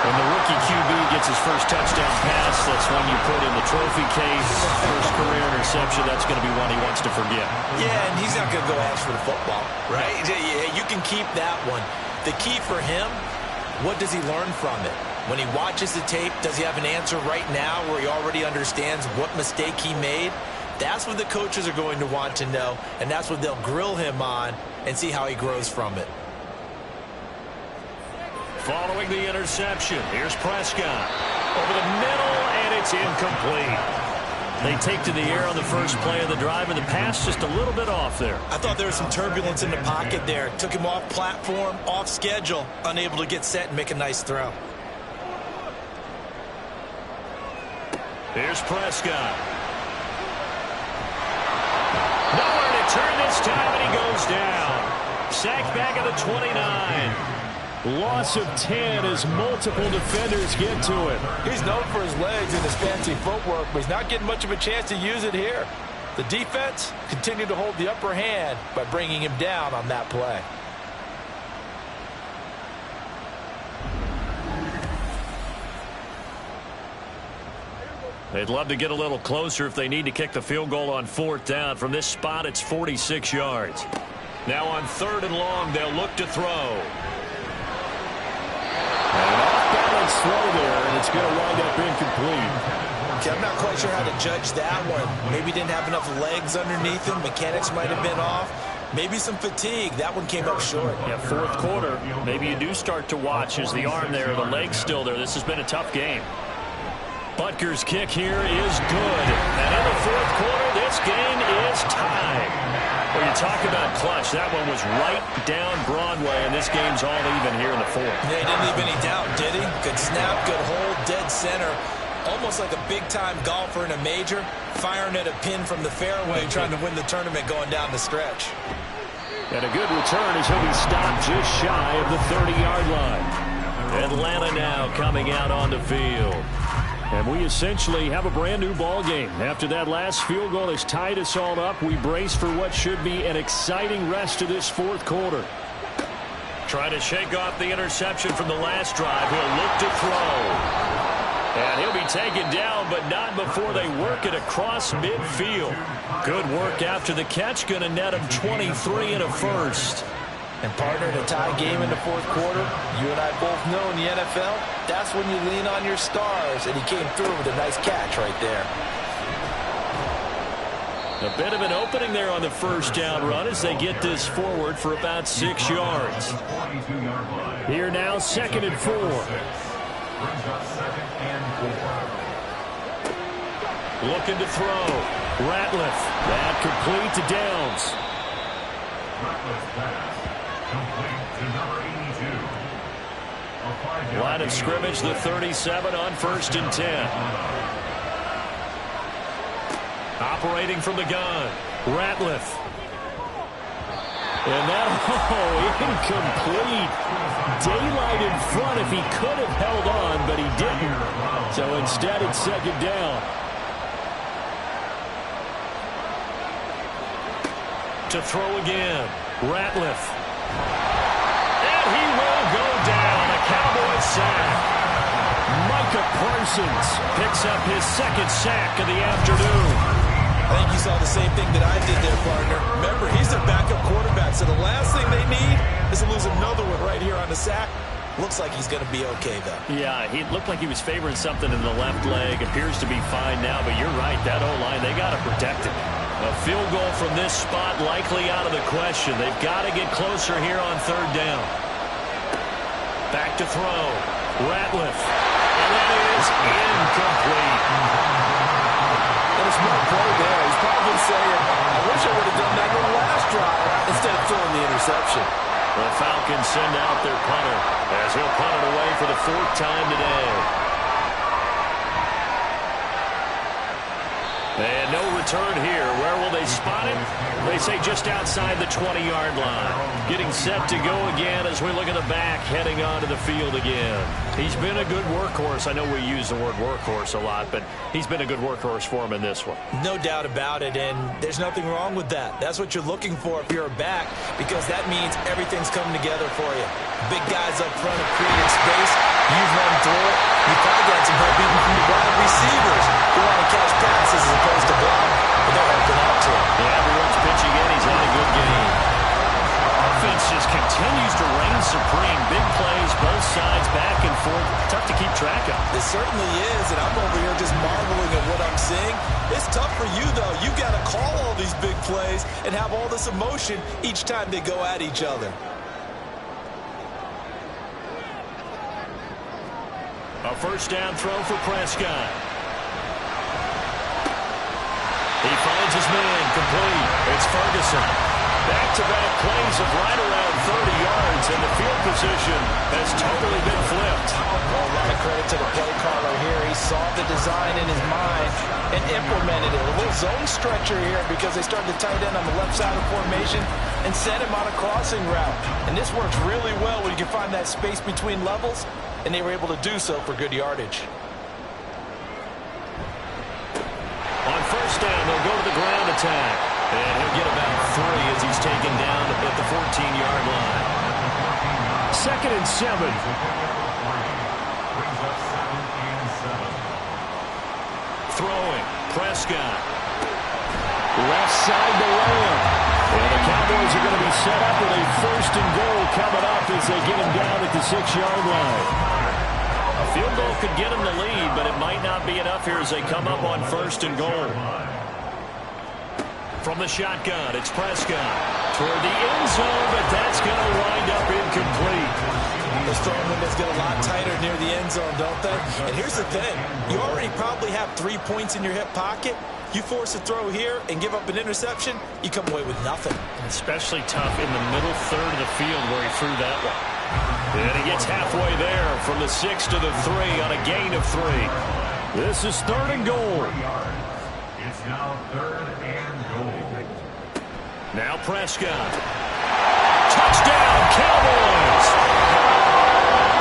When the rookie QB gets his first touchdown pass, that's when you put in the trophy case. First career interception, that's going to be one he wants to forget. Yeah, and he's not going to go ask for the football, right? Yeah, you can keep that one. The key for him, what does he learn from it? When he watches the tape, does he have an answer right now where he already understands what mistake he made? That's what the coaches are going to want to know, and that's what they'll grill him on and see how he grows from it. Following the interception, here's Prescott. Over the middle, and it's incomplete. They take to the air on the first play of the drive, and the pass just a little bit off there. I thought there was some turbulence in the pocket there. Took him off platform, off schedule, unable to get set and make a nice throw. Here's Prescott. Nowhere to turn this time, and he goes down. Sacked back at the 29. Loss of 10 as multiple defenders get to it. He's known for his legs and his fancy footwork, but he's not getting much of a chance to use it here. The defense continued to hold the upper hand by bringing him down on that play. They'd love to get a little closer if they need to kick the field goal on 4th down. From this spot, it's 46 yards. Now on 3rd and long, they'll look to throw. And an off-balance throw there, and it's going to wind up incomplete. Okay, I'm not quite sure how to judge that one. Maybe didn't have enough legs underneath him. Mechanics might have been off. Maybe some fatigue. That one came up short. Yeah, 4th quarter. Maybe you do start to watch as the arm there, the leg's still there. This has been a tough game. Butker's kick here is good. And in the 4th quarter, this game is tied. Well, you talk about clutch. That one was right down Broadway, and this game's all even here in the 4th. Yeah, he didn't leave any doubt, did he? Good snap, good hold, dead center. Almost like a big-time golfer in a major, firing at a pin from the fairway, trying to win the tournament going down the stretch. And a good return as he'll be stopped just shy of the 30-yard line. Atlanta now coming out on the field. And we essentially have a brand-new ball game. After that last field goal has tied us all up, we brace for what should be an exciting rest of this 4th quarter. Trying to shake off the interception from the last drive. He'll look to throw. And he'll be taken down, but not before they work it across midfield. Good work after the catch. Going to net him 23 and a first. And partner, in a tie game in the 4th quarter, you and I both know in the NFL, that's when you lean on your stars, and he came through with a nice catch right there. A bit of an opening there on the first down run as they get this forward for about 6 yards. Here now, 2nd and 4. Looking to throw. Ratliff. That complete to Downs. Line of scrimmage, the 37 on 1st and 10. Operating from the gun. Ratliff. And that, incomplete. Daylight in front if he could have held on, but he didn't. So instead, it's 2nd down. To throw again. Ratliff. And he will go down. A Cowboys sack. Micah Parsons picks up his 2nd sack of the afternoon. I think you saw the same thing that I did there, partner. Remember, he's their backup quarterback, so the last thing they need is to lose another one right here on the sack. Looks like he's going to be okay, though. Yeah, he looked like he was favoring something in the left leg. Appears to be fine now, but you're right. That O-line, they got to protect him. A field goal from this spot likely out of the question. They've got to get closer here on third down. Back to throw. Ratliff. And that is incomplete. And a smart play there. He's probably saying, I wish I would have done that in the last drive instead of throwing the interception. The Falcons send out their punter as he'll punt it away for the 4th time today. And no return here. Where will they spot it? They say just outside the 20-yard line. Getting set to go again as we look at the back, heading onto the field again. He's been a good workhorse. I know we use the word workhorse a lot, but he's been a good workhorse for him in this one. No doubt about it, and there's nothing wrong with that. That's what you're looking for if you're a back, because that means everything's coming together for you. Big guys up front have created space. You've run through it. You probably got some help even from the wide receivers who want to catch passes as opposed to block, but they're helping out too. Yeah, everyone's pitching in. He's had a good game. Offense just continues to reign supreme. Big plays, both sides, back and forth. Tough to keep track of. It certainly is, and I'm over here just marveling at what I'm seeing. It's tough for you, though. You've got to call all these big plays and have all this emotion each time they go at each other. A first down throw for Prescott. He finds his man, complete. It's Ferguson. Back-to-back plays of right around 30 yards, and the field position has totally been flipped. Well, a lot of credit to the play caller here. He saw the design in his mind and implemented it. A little zone stretcher here because they started the tight end on the left side of formation and sent him on a crossing route. And this works really well when you can find that space between levels, and they were able to do so for good yardage. On first down, they'll go to the ground attack. And he'll get about 3 as he's taken down at the 14-yard line. 2nd and 7. Throwing. Prescott. Left side to Lamb. And the Cowboys are going to be set up with a 1st and goal coming up as they get him down at the 6-yard line. A field goal could get him the lead, but it might not be enough here as they come up on 1st and goal. From the shotgun, it's Prescott toward the end zone, but that's going to wind up incomplete. Those throwing windows get a lot tighter near the end zone, don't they? And here's the thing. You already probably have 3 points in your hip pocket. You force a throw here and give up an interception, you come away with nothing. Especially tough in the middle third of the field where he threw that one. And he gets halfway there from the 6 to the 3 on a gain of 3. This is 3rd and goal. It's now 3rd and goal. Now Prescott. Touchdown, Cowboys!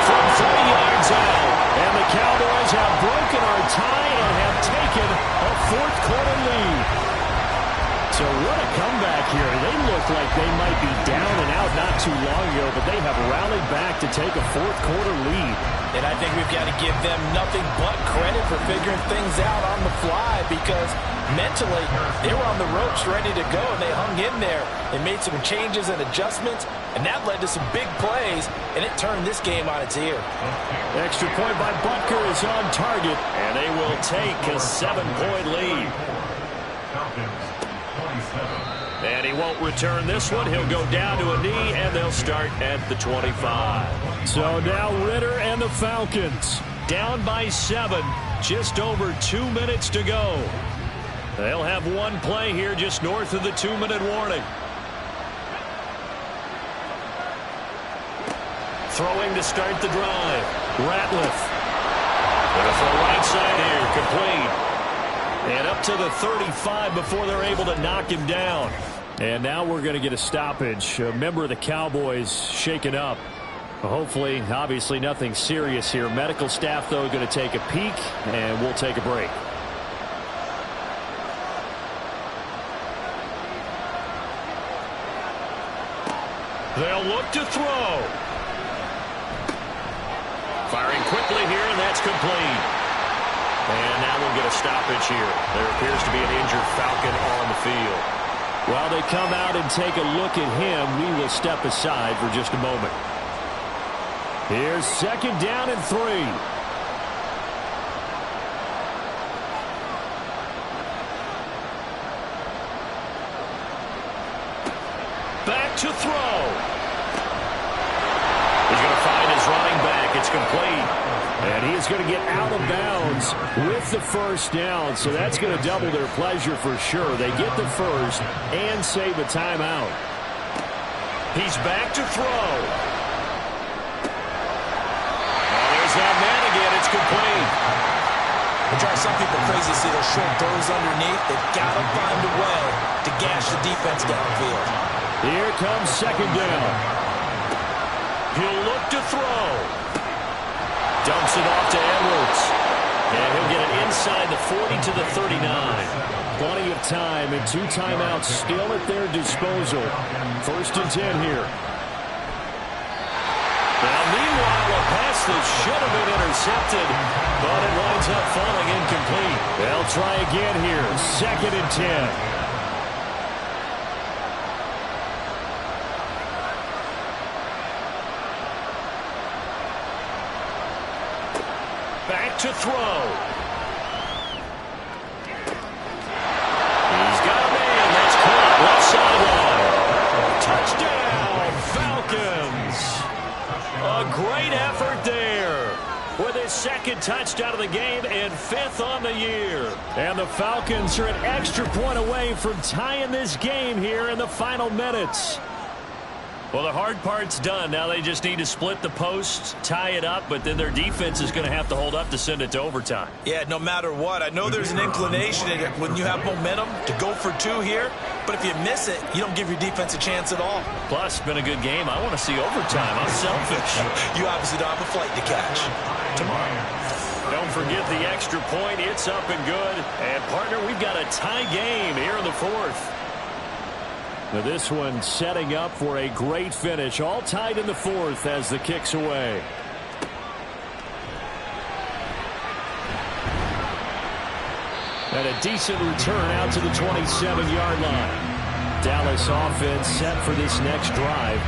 From 3 yards out. And the Cowboys have broken our tie and have taken a 4th quarter lead. So what a comeback here. They look like they might be down and out not too long ago, but they have rallied back to take a 4th quarter lead. And I think we've got to give them nothing but credit for figuring things out on the fly, because mentally they were on the ropes ready to go, and they hung in there. They made some changes and adjustments, and that led to some big plays, and it turned this game on its ear. Extra point by Butker is on target, and they will take a 7-point lead. And he won't return this one. He'll go down to a knee, and they'll start at the 25. So now Ritter and the Falcons down by 7, just over 2 minutes to go. They'll have one play here just north of the 2-minute warning. Throwing to start the drive. Ratliff. Gonna throw right side here, complete. And up to the 35 before they're able to knock him down. And now we're going to get a stoppage. A member of the Cowboys shaken up. Hopefully, obviously nothing serious here. Medical staff, though, going to take a peek, and we'll take a break. They'll look to throw. Firing quickly here, and that's complete. And now we'll get a stoppage here. There appears to be an injured Falcon on the field. While they come out and take a look at him, we will step aside for just a moment. Here's 2nd down and 3. to throw. He's going to find his running back. It's complete. And he is going to get out of bounds with the first down. So that's going to double their pleasure for sure. They get the first and save a timeout. He's back to throw. Oh, there's that man again. It's complete. It drives some people crazy to see those short throws underneath. They've got to find a way to gash the defense downfield. Here comes second down. He'll look to throw. Dumps it off to Edwards. And he'll get it inside the 40 to the 39. Plenty of time and 2 timeouts still at their disposal. First and 10 here. Now, meanwhile, a pass that should have been intercepted, but it winds up falling incomplete. They'll try again here. Second and 10. Back to throw. He's got a man. That's caught left sideline. Touchdown, Falcons. A great effort there with his second touchdown of the game and 5th on the year. And the Falcons are an extra point away from tying this game here in the final minutes. Well, the hard part's done. Now they just need to split the posts, tie it up, but then their defense is going to have to hold up to send it to overtime. Yeah, no matter what. I know there's an inclination when you have momentum to go for 2 here, but if you miss it, you don't give your defense a chance at all. Plus, it's been a good game. I want to see overtime. I'm selfish. You obviously don't have a flight to catch tomorrow. Don't forget the extra point. It's up and good. And, partner, we've got a tie game here in the 4th. Now this one setting up for a great finish. All tied in the 4th as the kick's away. And a decent return out to the 27-yard line. Dallas offense set for this next drive.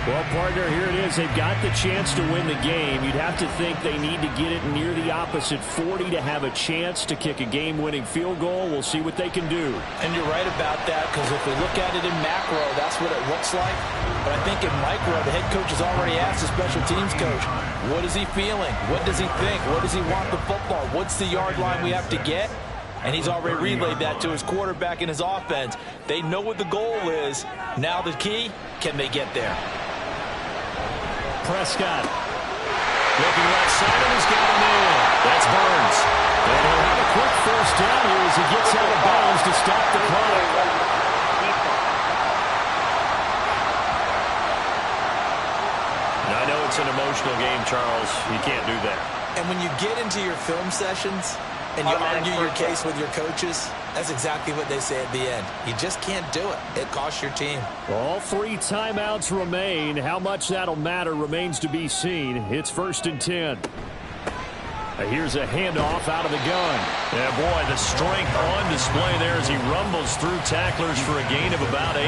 Well, partner, here it is. They've got the chance to win the game. You'd have to think they need to get it near the opposite 40 to have a chance to kick a game-winning field goal. We'll see what they can do. And you're right about that, because if we look at it in macro, that's what it looks like. But I think in micro, the head coach has already asked the special teams coach, what is he feeling? What does he think? What does he want the football? What's the yard line we have to get? And he's already relayed that to his quarterback and his offense. They know what the goal is. Now the key, can they get there? Prescott looking right side, and he's got him in. That's Burns. And he'll have a quick first down here as he gets out of bounds to stop the clock. Now, I know it's an emotional game, Charles. You can't do that. And when you get into your film sessions and you argue your case with your coaches, that's exactly what they say at the end. You just can't do it. It costs your team. All 3 timeouts remain. How much that'll matter remains to be seen. It's first and 10. Here's a handoff out of the gun. Yeah, boy, the strength on display there as he rumbles through tacklers for a gain of about 8.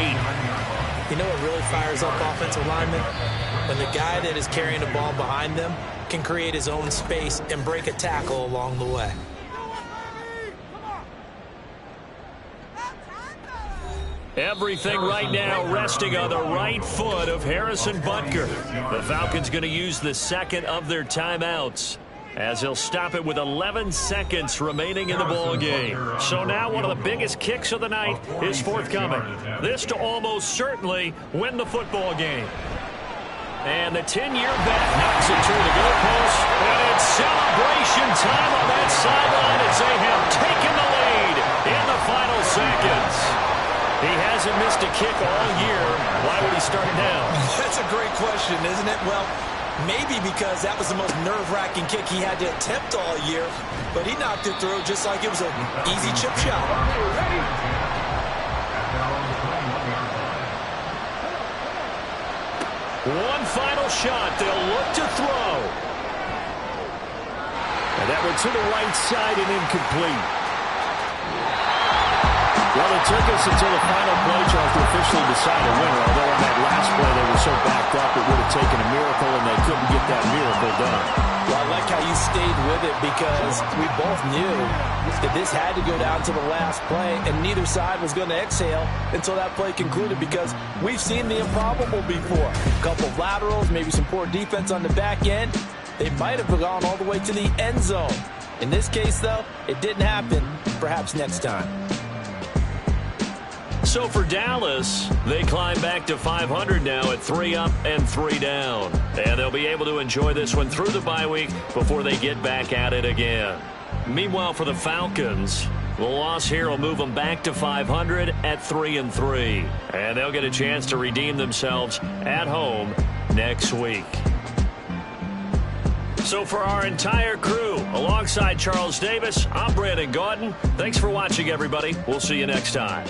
You know what really fires up offensive linemen? When the guy that is carrying the ball behind them can create his own space and break a tackle along the way. Everything right now resting on the right foot of Harrison Butker. The Falcons going to use the second of their timeouts as he'll stop it with 11 seconds remaining in the ball game. So now one of the biggest kicks of the night is forthcoming. This to almost certainly win the football game. And the 10-year vet knocks it through the goalpost. And it's celebration time on that sideline as they have taken the lead in the final seconds. He hasn't missed a kick all year. Why would he start now? That's a great question, isn't it? Well, maybe because that was the most nerve-wracking kick he had to attempt all year, but he knocked it through just like it was an easy chip shot. One final shot. They'll look to throw. And that one to the right side and incomplete. Well, it took us until the final play, Charles, to officially decide a winner. Although on that last play they were so backed up it would have taken a miracle, and they couldn't get that miracle done. Well, I like how you stayed with it because we both knew that this had to go down to the last play, and neither side was going to exhale until that play concluded because we've seen the improbable before. A couple of laterals, maybe some poor defense on the back end. They might have gone all the way to the end zone. In this case, though, it didn't happen. Perhaps next time. So for Dallas, they climb back to 500 now at 3 up and 3 down. And they'll be able to enjoy this one through the bye week before they get back at it again. Meanwhile, for the Falcons, the loss here will move them back to 500 at 3-3. And they'll get a chance to redeem themselves at home next week. So for our entire crew, alongside Charles Davis, I'm Brandon Gaudin. Thanks for watching, everybody. We'll see you next time.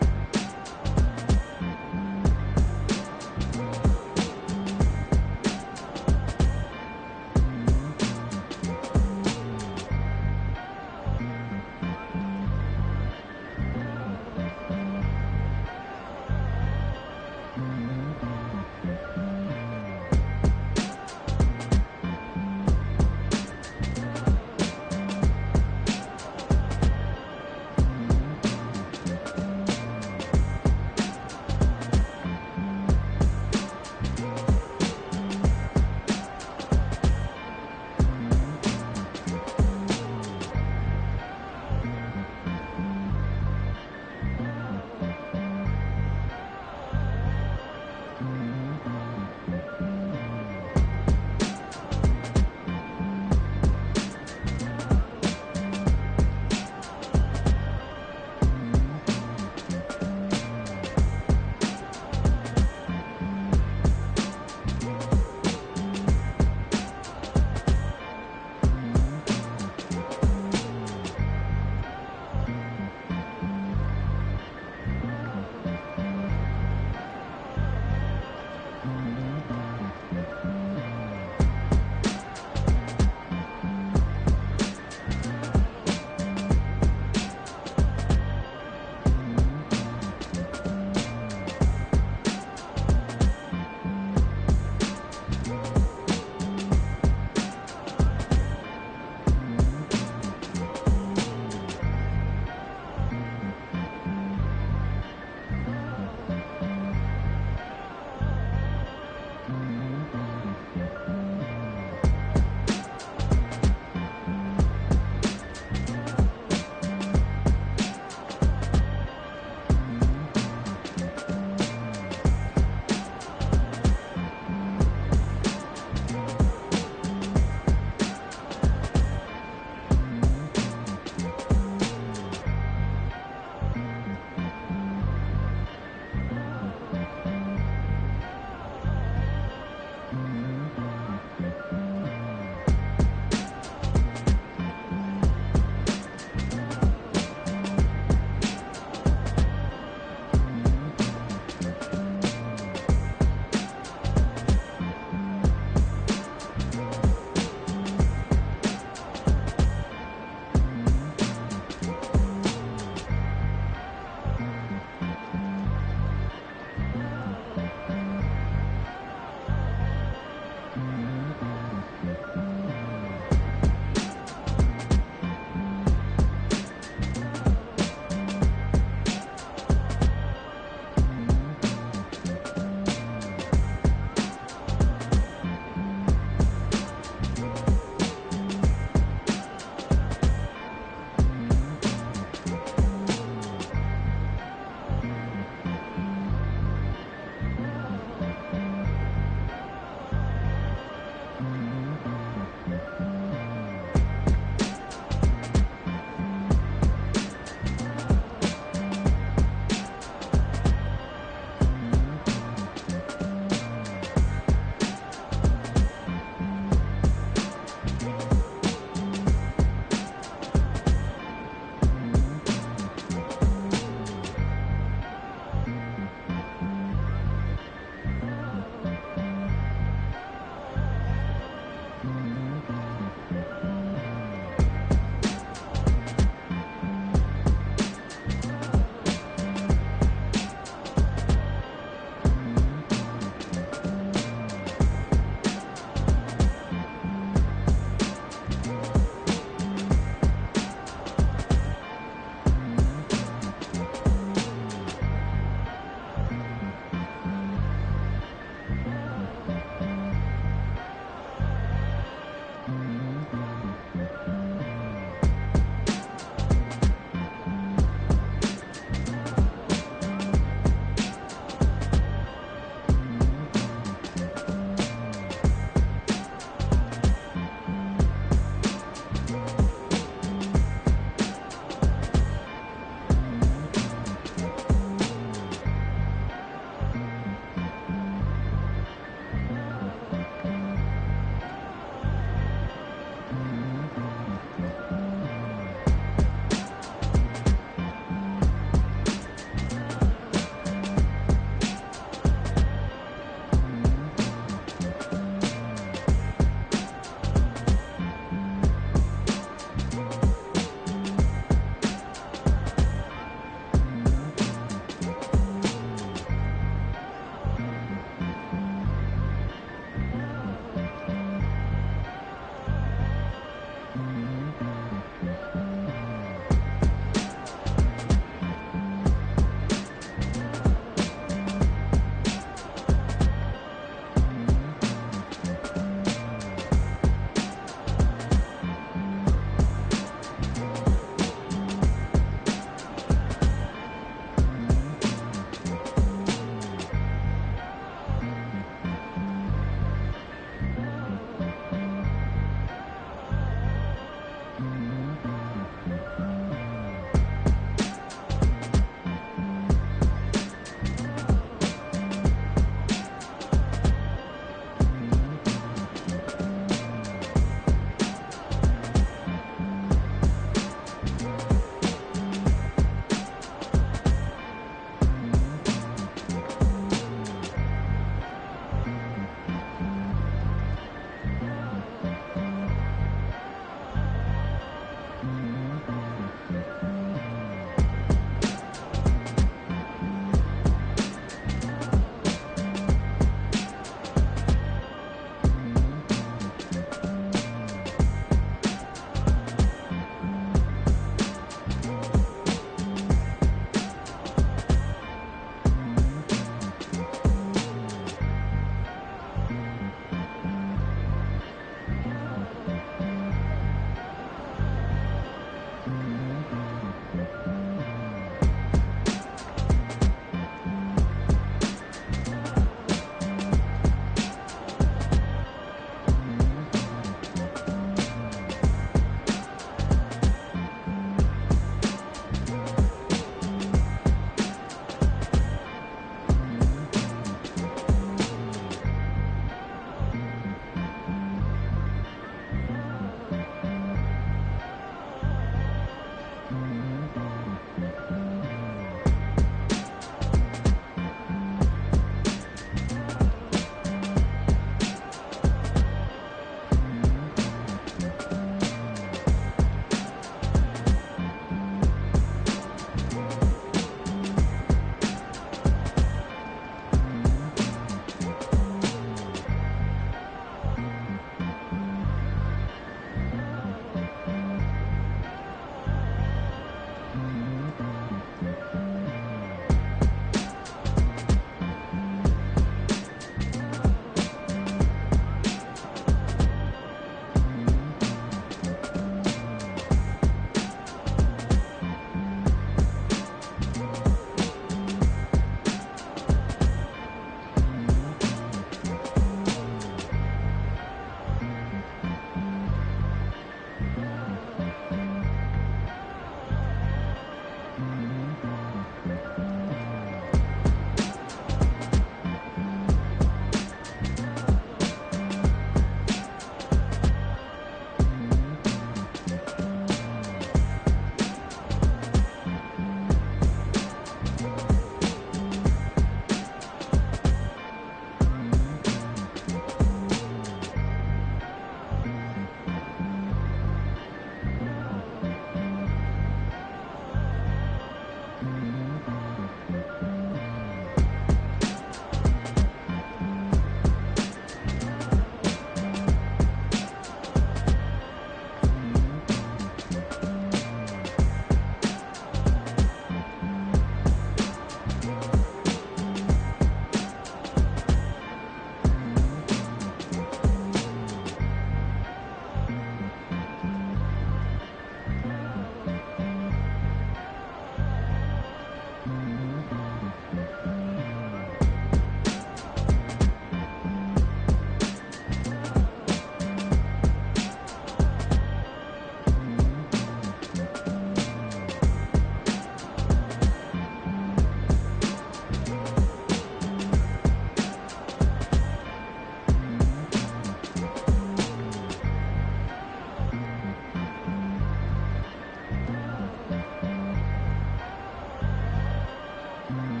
1.